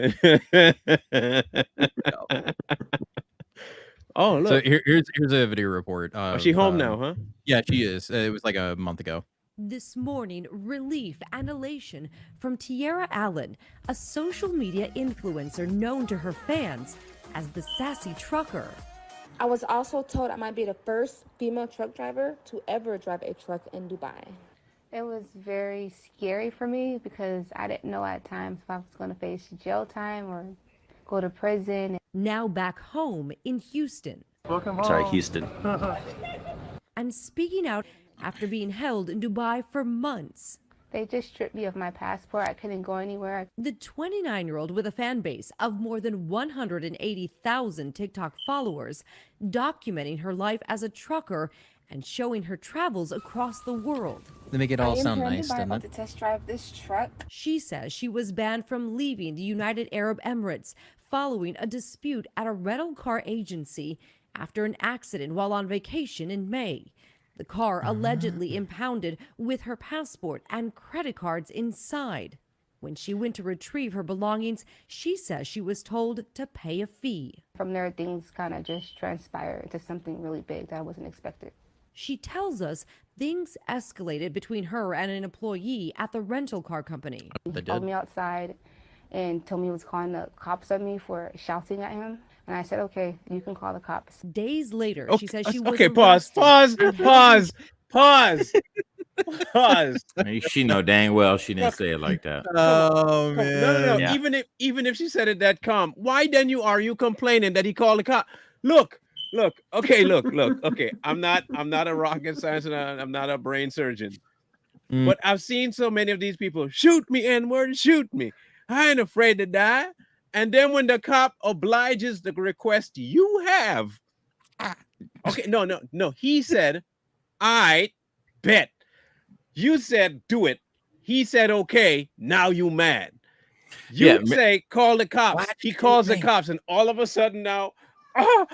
[SPEAKER 1] Oh, look.
[SPEAKER 3] So here's a video report.
[SPEAKER 1] Is she home now, huh?
[SPEAKER 3] Yeah, she is. It was like a month ago.
[SPEAKER 9] This morning, relief and elation from Tiara Allen, a social media influencer known to her fans as the Sassy Trucker.
[SPEAKER 10] I was also told I might be the first female truck driver to ever drive a truck in Dubai.
[SPEAKER 11] It was very scary for me because I didn't know at times if I was going to face jail time or go to prison.
[SPEAKER 9] Now back home in Houston.
[SPEAKER 2] Welcome home. Sorry, Houston.
[SPEAKER 9] And speaking out after being held in Dubai for months.
[SPEAKER 11] They just stripped me of my passport. I couldn't go anywhere.
[SPEAKER 9] The 29-year-old with a fan base of more than 180,000 TikTok followers, documenting her life as a trucker and showing her travels across the world.
[SPEAKER 3] They make it all sound nice, doesn't
[SPEAKER 11] it? To test drive this truck.
[SPEAKER 9] She says she was banned from leaving the United Arab Emirates following a dispute at a rental car agency after an accident while on vacation in May. The car allegedly impounded with her passport and credit cards inside. When she went to retrieve her belongings, she says she was told to pay a fee.
[SPEAKER 11] From there, things kind of just transpired into something really big that I wasn't expecting.
[SPEAKER 9] She tells us things escalated between her and an employee at the rental car company.
[SPEAKER 11] He called me outside and told me he was calling the cops on me for shouting at him. And I said, okay, you can call the cops.
[SPEAKER 9] Days later, she says she was
[SPEAKER 1] okay. Pause.
[SPEAKER 8] She know dang well she didn't say it like that.
[SPEAKER 3] Oh man.
[SPEAKER 1] No.
[SPEAKER 2] Yeah.
[SPEAKER 1] Even if she said it that calm, why then are you complaining that he called the cop? Look. Okay. Okay. I'm not a rocket scientist and I'm not a brain surgeon. But I've seen so many of these people shoot me, N-word, shoot me. I ain't afraid to die. And then when the cop obliges the request you have, okay, no. He said, I bet. You said do it. He said okay. Now you mad. You say call the cops. He calls the cops, and all of a sudden now, bro,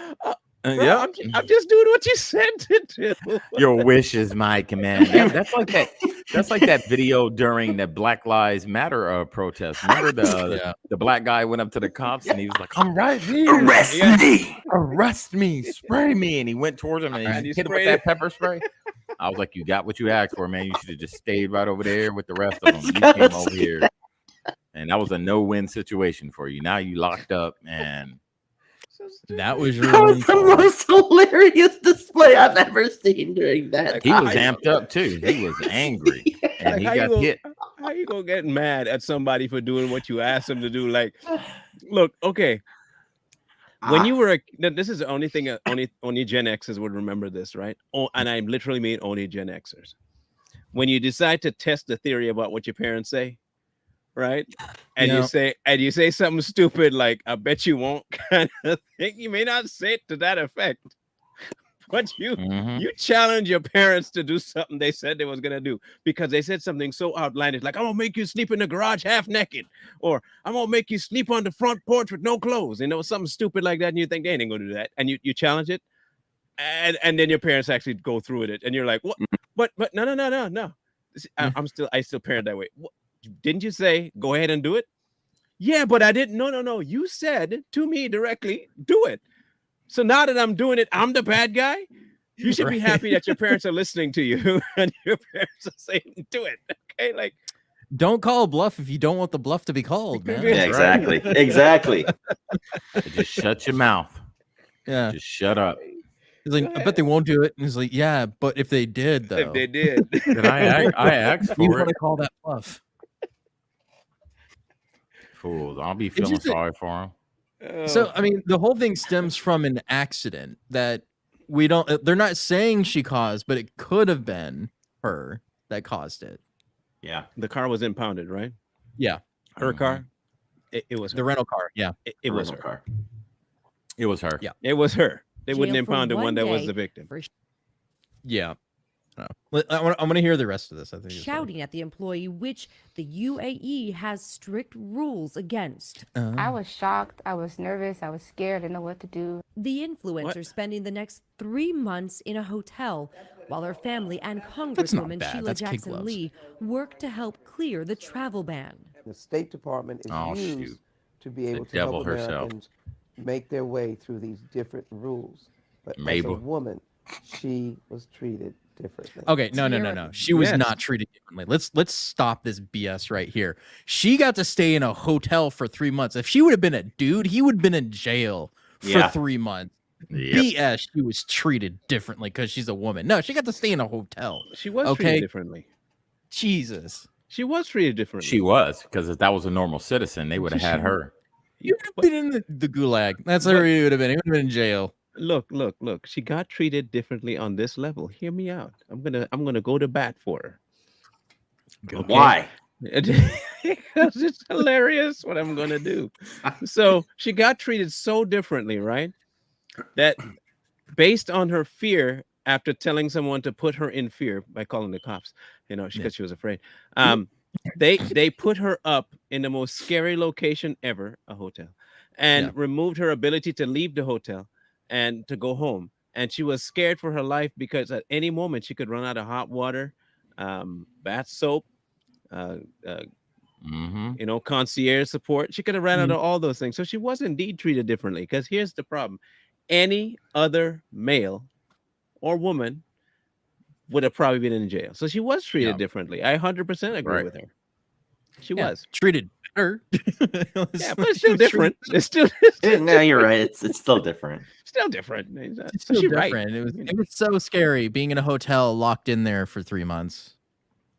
[SPEAKER 1] I'm just doing what you said to do.
[SPEAKER 8] Your wish is my command. That's like that. That's like that video during the Black Lives Matter protest. Remember the black guy went up to the cops and he was like, "I'm right here, arrest me, spray me," and he went towards him and he hit him with that pepper spray. I was like, "You got what you asked for, man. You should have just stayed right over there with the rest of them. You came over here, and that was a no-win situation for you. Now you locked up and."
[SPEAKER 3] That was your
[SPEAKER 2] That was the most hilarious display I've ever seen during that.
[SPEAKER 8] He was amped up too. He was angry, and he got hit.
[SPEAKER 1] How you gonna get mad at somebody for doing what you asked them to do? Like, look, okay. When you were this is the only thing only Gen Xers would remember this, right? Oh, and I literally mean only Gen Xers. When you decide to test the theory about what your parents say, right? And you say something stupid like "I bet you won't," kind of thing. You may not say it to that effect, but you challenge your parents to do something they said they was gonna do because they said something so outlandish, like "I'm gonna make you sleep in the garage half naked," or "I'm gonna make you sleep on the front porch with no clothes," something stupid like that, and you think they ain't gonna do that, and you challenge it, and then your parents actually go through with it, and you're like, "What? But no. I still parent that way." Didn't you say go ahead and do it? Yeah, but I didn't. No. You said to me directly, do it. So now that I'm doing it, I'm the bad guy. You should be happy that your parents are listening to you and your parents are saying, do it. Okay, like
[SPEAKER 3] don't call a bluff if you don't want the bluff to be called, man.
[SPEAKER 2] Yeah, exactly. Exactly.
[SPEAKER 8] Just shut your mouth.
[SPEAKER 3] Yeah.
[SPEAKER 8] Just shut up.
[SPEAKER 3] He's like, I bet they won't do it. And he's like, yeah, but if they did, though.
[SPEAKER 1] If they did.
[SPEAKER 8] Then I asked for
[SPEAKER 3] you
[SPEAKER 8] it.
[SPEAKER 3] want to call that bluff.
[SPEAKER 8] Fools. I'll be feeling sorry for him.
[SPEAKER 3] So, I mean, the whole thing stems from an accident that they're not saying she caused, but it could have been her that caused it.
[SPEAKER 2] Yeah.
[SPEAKER 1] The car was impounded, right?
[SPEAKER 3] Yeah.
[SPEAKER 1] Her car? It was her.
[SPEAKER 3] The rental car. Yeah.
[SPEAKER 1] It was her.
[SPEAKER 2] Car.
[SPEAKER 8] It was her.
[SPEAKER 3] Yeah.
[SPEAKER 1] It was her. They wouldn't
[SPEAKER 9] Jail for
[SPEAKER 1] impound the
[SPEAKER 9] one
[SPEAKER 1] one that was
[SPEAKER 9] day
[SPEAKER 1] the victim.
[SPEAKER 3] Yeah. I want to hear the rest of this. I think it's
[SPEAKER 9] Shouting at the employee, which the UAE has strict rules against.
[SPEAKER 11] I was shocked. I was nervous. I was scared. I didn't know what to do.
[SPEAKER 9] The influencer spending the next 3 months in a hotel while her family and Congresswoman
[SPEAKER 3] bad.
[SPEAKER 9] Sheila
[SPEAKER 3] That's kid
[SPEAKER 9] Jackson
[SPEAKER 3] gloves.
[SPEAKER 9] Lee work to help clear the travel ban.
[SPEAKER 6] The State Department is used to be able to
[SPEAKER 8] devil
[SPEAKER 6] help
[SPEAKER 8] herself.
[SPEAKER 6] Americans make their way through these different rules. But
[SPEAKER 8] Mabel.
[SPEAKER 6] as a woman, she was treated differently.
[SPEAKER 3] Okay, no. She was not treated differently. Let's stop this BS right here. She got to stay in a hotel for 3 months. If she would have been a dude, he would have been in jail for 3 months.
[SPEAKER 8] Yep.
[SPEAKER 3] BS, she was treated differently because she's a woman. No, she got to stay in a hotel.
[SPEAKER 1] She was treated differently.
[SPEAKER 3] Jesus.
[SPEAKER 1] She was treated differently.
[SPEAKER 8] She was, because if that was a normal citizen, they would have had her.
[SPEAKER 3] You would have been in the gulag. That's where he would have been. He would have been in jail.
[SPEAKER 1] Look. She got treated differently on this level. Hear me out. I'm gonna go to bat for her.
[SPEAKER 2] Okay? Why?
[SPEAKER 1] Because it's hilarious what I'm gonna do. So she got treated so differently, right? That based on her fear after telling someone to put her in fear by calling the cops, because she was afraid. They put her up in the most scary location ever, a hotel, and removed her ability to leave the hotel. and to go home. And she was scared for her life because at any moment she could run out of hot water, bath soap, uh, uh, concierge support. She could have ran out of all those things. So she was indeed treated differently. Because here's the problem: any other male or woman would have probably been in jail. So she was treated differently. I 100% agree with her. She was
[SPEAKER 3] treated better.
[SPEAKER 1] Yeah, but it's still different. It's still
[SPEAKER 2] no, you're right. It's still different.
[SPEAKER 1] Still different.
[SPEAKER 3] It's still different. It was so scary being in a hotel locked in there for 3 months.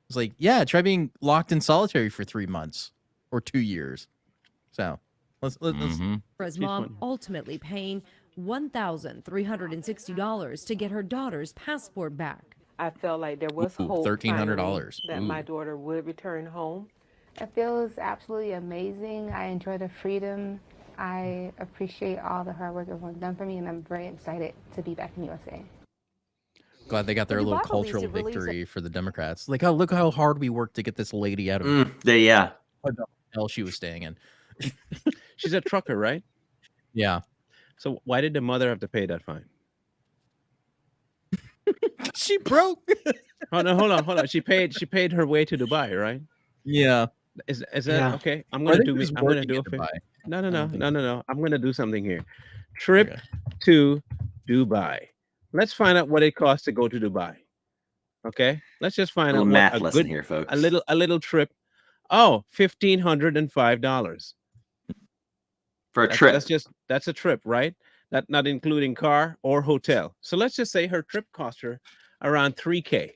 [SPEAKER 3] It's like, yeah, try being locked in solitary for 3 months or 2 years. So let's
[SPEAKER 9] For his mom ultimately paying $1,360 to get her daughter's passport back.
[SPEAKER 12] I felt like there was hope
[SPEAKER 3] $1,300
[SPEAKER 12] that my daughter would return home.
[SPEAKER 11] It feels absolutely amazing. I enjoy the freedom. I appreciate all the hard work everyone's done for me, and I'm very excited to be back in USA.
[SPEAKER 3] Glad they got their little cultural victory for the Democrats. Like, oh, look how hard we worked to get this lady out of
[SPEAKER 2] yeah.
[SPEAKER 3] what the hell she was staying in.
[SPEAKER 1] She's a trucker, right?
[SPEAKER 3] Yeah.
[SPEAKER 1] So why did the mother have to pay that fine?
[SPEAKER 3] She broke.
[SPEAKER 1] Oh no, hold on. She paid her way to Dubai, right?
[SPEAKER 3] Yeah.
[SPEAKER 1] Is that okay? I'm gonna do a favor.
[SPEAKER 3] Dubai.
[SPEAKER 1] No. I'm gonna do something here. Trip to Dubai. Let's find out what it costs to go to Dubai. Okay, let's just find out
[SPEAKER 2] math lesson here, folks.
[SPEAKER 1] A little trip. Oh, $1,505
[SPEAKER 2] for a trip.
[SPEAKER 1] That's a trip, right? That not including car or hotel. So let's just say her trip cost her around $3,000.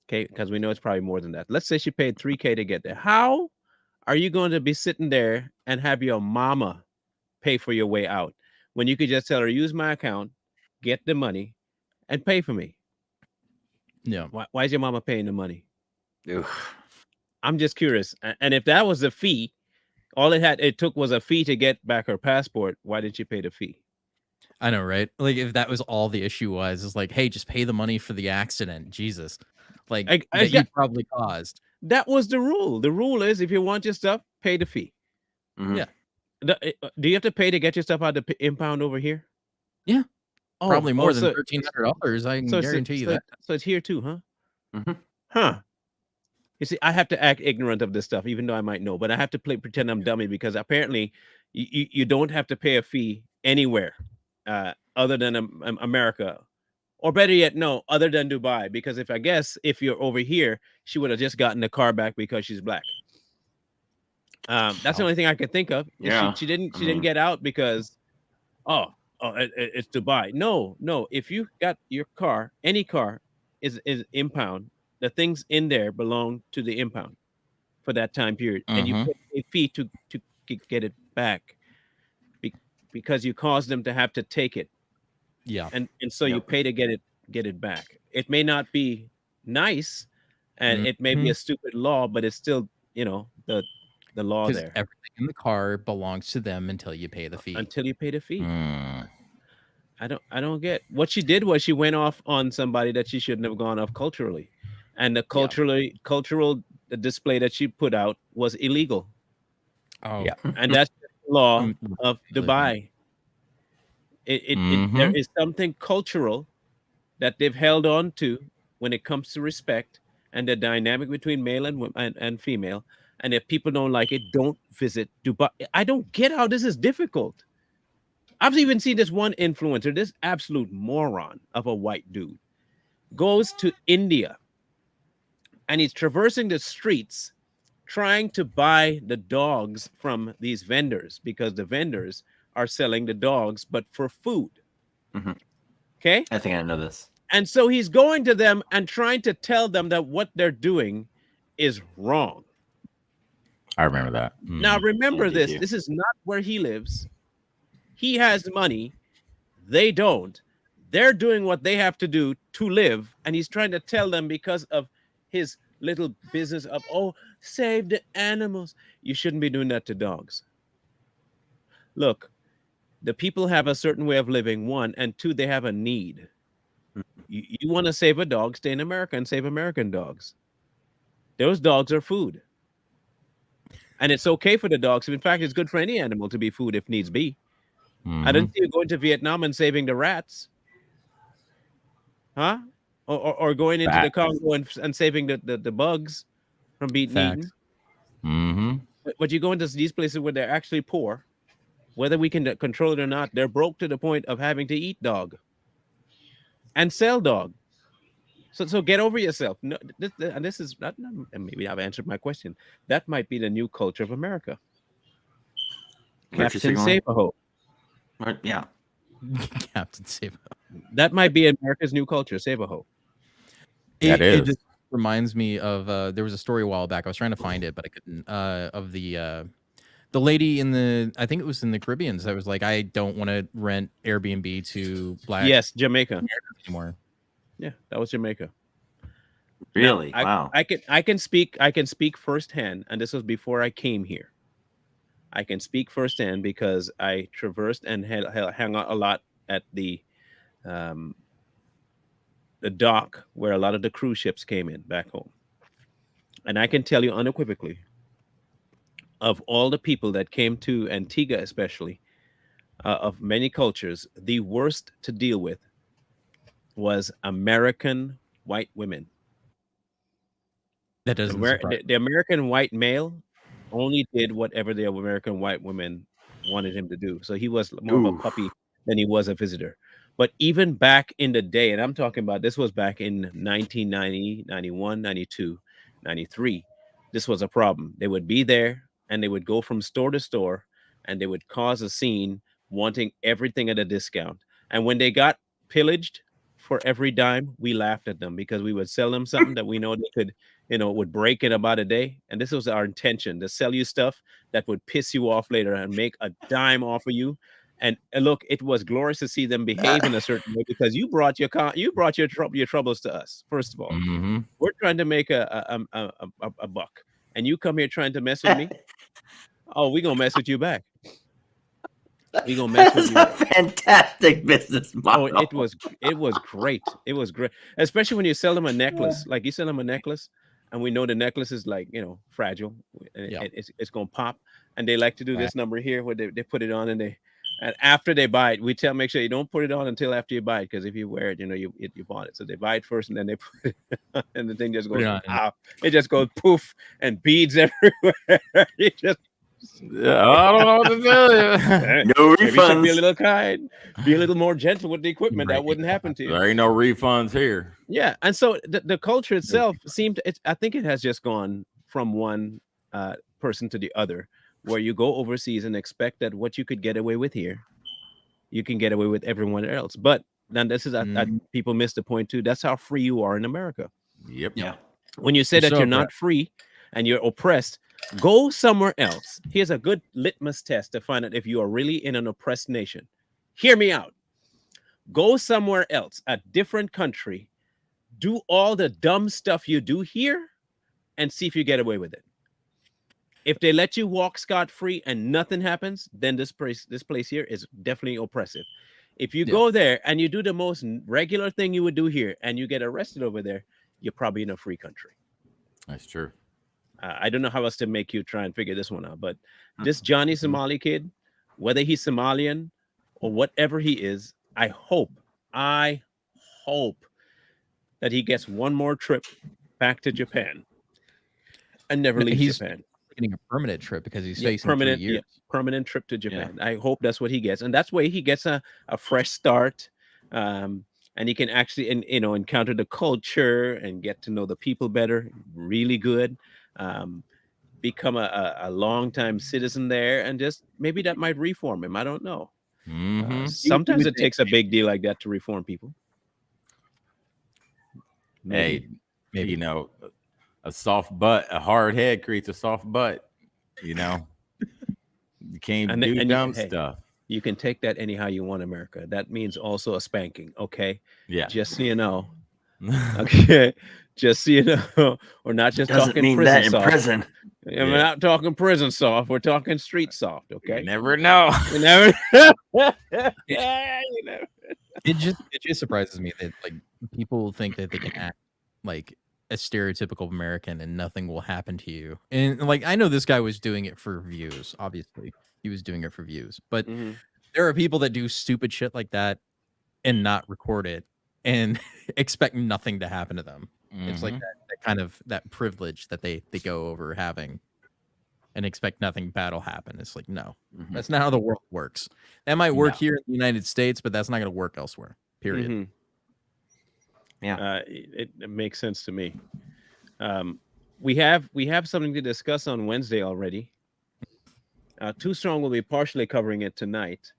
[SPEAKER 1] Okay, because we know it's probably more than that. Let's say she paid $3,000 to get there. How are you going to be sitting there and have your mama pay for your way out when you could just tell her, use my account, get the money, and pay for me?
[SPEAKER 3] Yeah.
[SPEAKER 1] Why is your mama paying the money?
[SPEAKER 2] Ugh.
[SPEAKER 1] I'm just curious. And if that was the fee, all it took was a fee to get back her passport. Why didn't she pay the fee?
[SPEAKER 3] I know, right? Like, if that was all the issue was, it's like, hey, just pay the money for the accident. Jesus. Like, that you probably caused.
[SPEAKER 1] That was the rule. The rule is, if you want your stuff, pay the fee.
[SPEAKER 3] Yeah.
[SPEAKER 1] Do you have to pay to get your stuff out of the impound over here?
[SPEAKER 3] Yeah. Probably more than $1,300. I can guarantee you that.
[SPEAKER 1] So it's here too, huh?
[SPEAKER 2] Mm-hmm.
[SPEAKER 1] Huh. You see, I have to act ignorant of this stuff, even though I might know, but I have to pretend I'm dummy, because apparently you don't have to pay a fee anywhere other than America. Or better yet, no, other than Dubai. Because if you're over here, she would have just gotten the car back because she's black. That's the only thing I could think of.
[SPEAKER 2] Yeah.
[SPEAKER 1] She didn't get out because, it's Dubai. No. If you got your car, any car is impound, the things in there belong to the impound for that time period. And you pay a fee to get it back because you caused them to have to take it.
[SPEAKER 3] Yeah.
[SPEAKER 1] And so you pay to get it back. It may not be nice, and it may be a stupid law, but it's still, the law there.
[SPEAKER 3] Everything in the car belongs to them until you pay the fee.
[SPEAKER 1] Until you pay the fee. I don't get what she did. Was she went off on somebody that she shouldn't have gone off culturally, and the cultural display that she put out was illegal.
[SPEAKER 3] Oh
[SPEAKER 1] yeah, and that's the law of Dubai. There is something cultural that they've held on to when it comes to respect and the dynamic between male and female. And if people don't like it, don't visit Dubai. I don't get how this is difficult. I've even seen this one influencer, this absolute moron of a white dude, goes to India and he's traversing the streets trying to buy the dogs from these vendors, because the vendors are selling the dogs, but for food. Okay?
[SPEAKER 2] I think I know this.
[SPEAKER 1] And so he's going to them and trying to tell them that what they're doing is wrong.
[SPEAKER 8] I remember that.
[SPEAKER 1] Now, remember this. This is not where he lives. He has money. They don't. They're doing what they have to do to live. And he's trying to tell them, because of his little business of, save the animals. You shouldn't be doing that to dogs. Look, the people have a certain way of living, one, and two, they have a need. You want to save a dog, stay in America and save American dogs. Those dogs are food. And it's okay for the dogs. In fact, it's good for any animal to be food if needs be. I didn't see you going to Vietnam and saving the rats, huh? Or going into the
[SPEAKER 8] Facts.
[SPEAKER 1] Congo and saving the bugs from being
[SPEAKER 3] Facts.
[SPEAKER 1] eaten.
[SPEAKER 8] Mm-hmm.
[SPEAKER 1] But you go into these places where they're actually poor, whether we can control it or not, they're broke to the point of having to eat dog and sell dog. So get over yourself. No, and this is not, and maybe I've answered my question. That might be the new culture of America.
[SPEAKER 2] Virtue
[SPEAKER 1] Captain
[SPEAKER 2] signaling?
[SPEAKER 1] Save-A-Ho.
[SPEAKER 2] Yeah.
[SPEAKER 3] Captain Save-A-Ho.
[SPEAKER 1] That might be America's new culture, Save-A-Ho.
[SPEAKER 3] It just reminds me of there was a story a while back. I was trying to find it, but I couldn't. Of the lady in the, I think it was in the Caribbean, that was like, I don't want to rent Airbnb to black.
[SPEAKER 1] Yes, Jamaica
[SPEAKER 3] anymore.
[SPEAKER 1] Yeah, that was Jamaica.
[SPEAKER 2] Really?
[SPEAKER 1] Now,
[SPEAKER 2] wow.
[SPEAKER 1] I can speak firsthand, and this was before I came here. I can speak firsthand because I traversed and hung out a lot at the dock where a lot of the cruise ships came in back home. And I can tell you unequivocally, of all the people that came to Antigua, especially of many cultures, the worst to deal with was American white women.
[SPEAKER 3] That doesn't surprise
[SPEAKER 1] the American white male only did whatever the American white women wanted him to do. So he was more of a puppy than he was a visitor. But even back in the day, and I'm talking about, this was back in 1990, 91, 92, 93, this was a problem. They would be there and they would go from store to store and they would cause a scene wanting everything at a discount. And when they got pillaged for every dime, we laughed at them because we would sell them something that we know they could, would break in about a day. And this was our intention, to sell you stuff that would piss you off later and make a dime off of you. And look, it was glorious to see them behave in a certain way because you brought your troubles to us. First of all, we're trying to make a buck, and you come here trying to mess with me. Oh, we gonna mess with you back. We gonna mess with you.
[SPEAKER 2] That's a fantastic business model.
[SPEAKER 1] Oh, it was great. It was great, especially when you sell them a necklace. Like you sell them a necklace, and we know the necklace is like fragile, and it's gonna pop. And they like to do this number here where they put it on and after they buy it, we make sure you don't put it on until after you buy it, because if you wear it, you bought it. So they buy it first, and then they put it on, and the thing just goes, it just goes poof, and beads everywhere. It just,
[SPEAKER 8] I don't know what to tell you.
[SPEAKER 2] No
[SPEAKER 1] refunds. You should be a little kind, be a little more gentle with the equipment. That wouldn't happen to you.
[SPEAKER 8] There ain't no refunds here.
[SPEAKER 1] Yeah, and so the culture itself I think it has just gone from one person to the other, where you go overseas and expect that what you could get away with here, you can get away with everyone else. But then this is people miss the point too. That's how free you are in America.
[SPEAKER 8] Yep.
[SPEAKER 2] Yeah.
[SPEAKER 1] When you say that you're not free and you're oppressed, go somewhere else. Here's a good litmus test to find out if you are really in an oppressed nation. Hear me out. Go somewhere else, a different country, do all the dumb stuff you do here, and see if you get away with it. If they let you walk scot-free and nothing happens, then this place here is definitely oppressive. If you go there and you do the most regular thing you would do here and you get arrested over there, you're probably in a free country.
[SPEAKER 8] That's true.
[SPEAKER 1] I don't know how else to make you try and figure this one out, but this Johnny Somali kid, whether he's Somalian or whatever he is, I hope that he gets one more trip back to Japan and never leaves Japan.
[SPEAKER 3] Getting a permanent trip because he's facing 3 years.
[SPEAKER 1] Permanent trip to Japan. I hope that's what he gets, and that's why he gets a fresh start, and he can actually encounter the culture and get to know the people better. Really good. Become a long-time citizen there, and just maybe that might reform him. I don't know. Sometimes it takes a big deal like that to reform people.
[SPEAKER 8] Maybe. A soft butt, a hard head creates a soft butt. You can't do dumb stuff.
[SPEAKER 1] You can take that anyhow you want, America. That means also a spanking. Okay.
[SPEAKER 8] Yeah.
[SPEAKER 1] Just so you know. Okay. Just so you know. We're not just talking
[SPEAKER 2] mean
[SPEAKER 1] prison
[SPEAKER 2] that in
[SPEAKER 1] soft.
[SPEAKER 2] prison.
[SPEAKER 1] We're not talking prison soft. We're talking street soft. Okay.
[SPEAKER 8] You never know.
[SPEAKER 1] You never.
[SPEAKER 3] It just surprises me that people think that they can act like a stereotypical American and nothing will happen to you. And I know this guy was doing it for views. Obviously, he was doing it for views, but there are people that do stupid shit like that and not record it and expect nothing to happen to them. It's like that kind of that privilege that they go over having and expect nothing bad will happen. It's like, no, that's not how the world works. That might work here in the United States, but that's not going to work elsewhere. Period.
[SPEAKER 2] Yeah,
[SPEAKER 1] it makes sense to me. We have something to discuss on Wednesday already. Too Strong will be partially covering it tonight,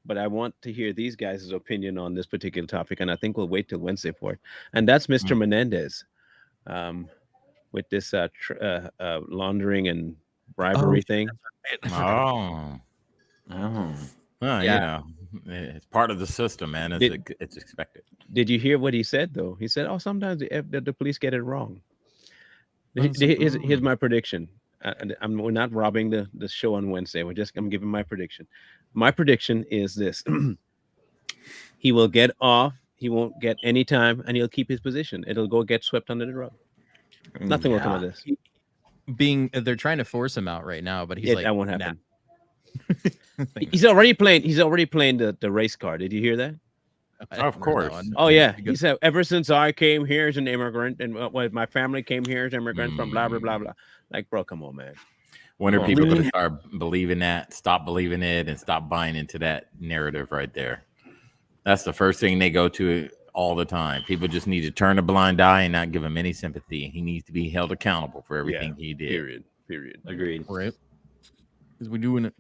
[SPEAKER 1] but I want to hear these guys' opinion on this particular topic, and I think we'll wait till Wednesday for it. And that's Mr. Menendez, with this laundering and bribery thing.
[SPEAKER 8] Oh, well, you know, it's part of the system, man. It's expected.
[SPEAKER 1] Did you hear what he said though? He said, "Oh, sometimes the police get it wrong." Here's my prediction. We're not robbing the show on Wednesday. I'm giving my prediction. My prediction is this: he will get off. He won't get any time, and he'll keep his position. It'll go get swept under the rug. Nothing will come of this.
[SPEAKER 3] They're trying to force him out right now, but he's like,
[SPEAKER 1] that won't happen. He's already playing the race card. Did you hear that?
[SPEAKER 8] Of course.
[SPEAKER 1] Oh yeah. He said, ever since I came here as an immigrant, and my family came here as immigrants from blah blah blah blah. Like, bro, come on, man.
[SPEAKER 8] When are people going to start believing that? Stop believing it and stop buying into that narrative right there. That's the first thing they go to all the time. People just need to turn a blind eye and not give him any sympathy. He needs to be held accountable for everything he did.
[SPEAKER 1] Period.
[SPEAKER 2] Agreed.
[SPEAKER 3] Right. Because we're doing it.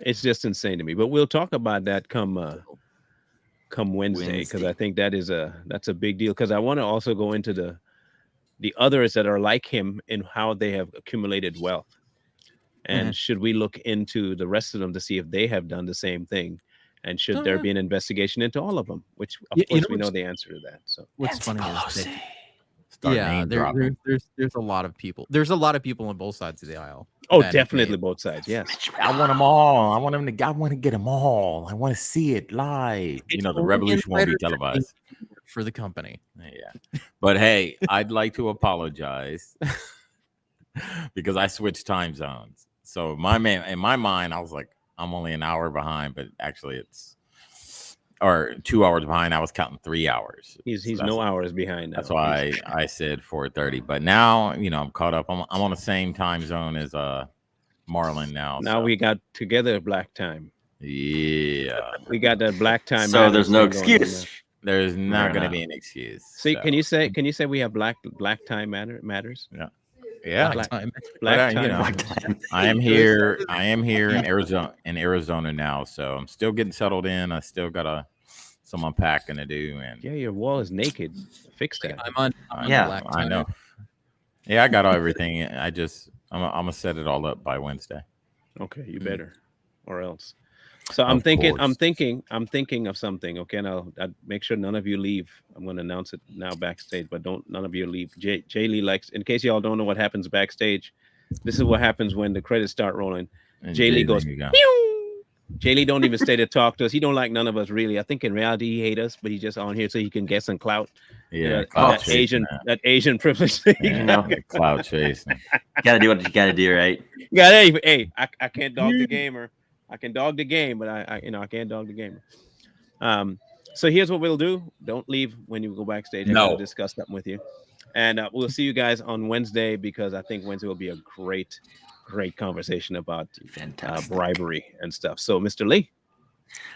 [SPEAKER 1] It's just insane to me. But we'll talk about that come Wednesday, because I think that's a big deal. Because I want to also go into the others that are like him in how they have accumulated wealth, and should we look into the rest of them to see if they have done the same thing, and should there be an investigation into all of them? Which of course we know the answer to that. So
[SPEAKER 3] what's funny is there's a lot of people. There's a lot of people on both sides of the aisle.
[SPEAKER 1] Oh, definitely both sides. Yes,
[SPEAKER 8] I want them all. I want to get them all. I want to see it live. You know, the revolution won't be televised
[SPEAKER 3] for the company.
[SPEAKER 8] Yeah, but hey, I'd like to apologize because I switched time zones. So in my mind, I was like, I'm only an hour behind, but actually it's 2 hours behind. I was counting 3 hours.
[SPEAKER 1] He's no hours behind now.
[SPEAKER 8] That's why I said 4:30. But now, you know, I'm caught up. I'm on the same time zone as Marlon now.
[SPEAKER 1] Now we got together black time.
[SPEAKER 8] Yeah.
[SPEAKER 1] We got that black time.
[SPEAKER 2] So there's no excuse.
[SPEAKER 8] There's not going to be an excuse.
[SPEAKER 1] See, so. Can you say we have black time matters?
[SPEAKER 8] Yeah. Yeah.
[SPEAKER 1] Black time.
[SPEAKER 8] I am here in Arizona now, so I'm still getting settled in. I still got some unpacking to do, and
[SPEAKER 1] your wall is naked. Fix that.
[SPEAKER 3] I'm on
[SPEAKER 8] black time. I know. Yeah, I got everything. I'm gonna set it all up by Wednesday.
[SPEAKER 1] Okay, you better, or else. So I'm thinking of something. Okay, and I'll make sure none of you leave. I'm going to announce it now backstage, but none of you leave. Jay Lee likes, in case y'all don't know what happens backstage, this is what happens when the credits start rolling. And Jay Lee goes, pew! Jay Lee don't even stay to talk to us. He don't like none of us really. I think in reality he hates us, but he's just on here so he can get some clout.
[SPEAKER 8] Yeah,
[SPEAKER 1] that Asian privilege thing.
[SPEAKER 8] Clout chasing.
[SPEAKER 2] Gotta do what you gotta do, right?
[SPEAKER 1] Hey, I can't dog the gamer. I can dog the game, but I can't dog the gamer. So here's what we'll do. Don't leave when you go backstage. I'm going to discuss something with you. And we'll see you guys on Wednesday, because I think Wednesday will be a great conversation about bribery and stuff. So, Mr. Lee.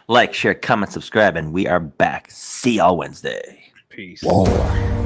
[SPEAKER 2] Like, share, comment, subscribe, and we are back. See y'all Wednesday.
[SPEAKER 1] Peace.
[SPEAKER 2] Whoa.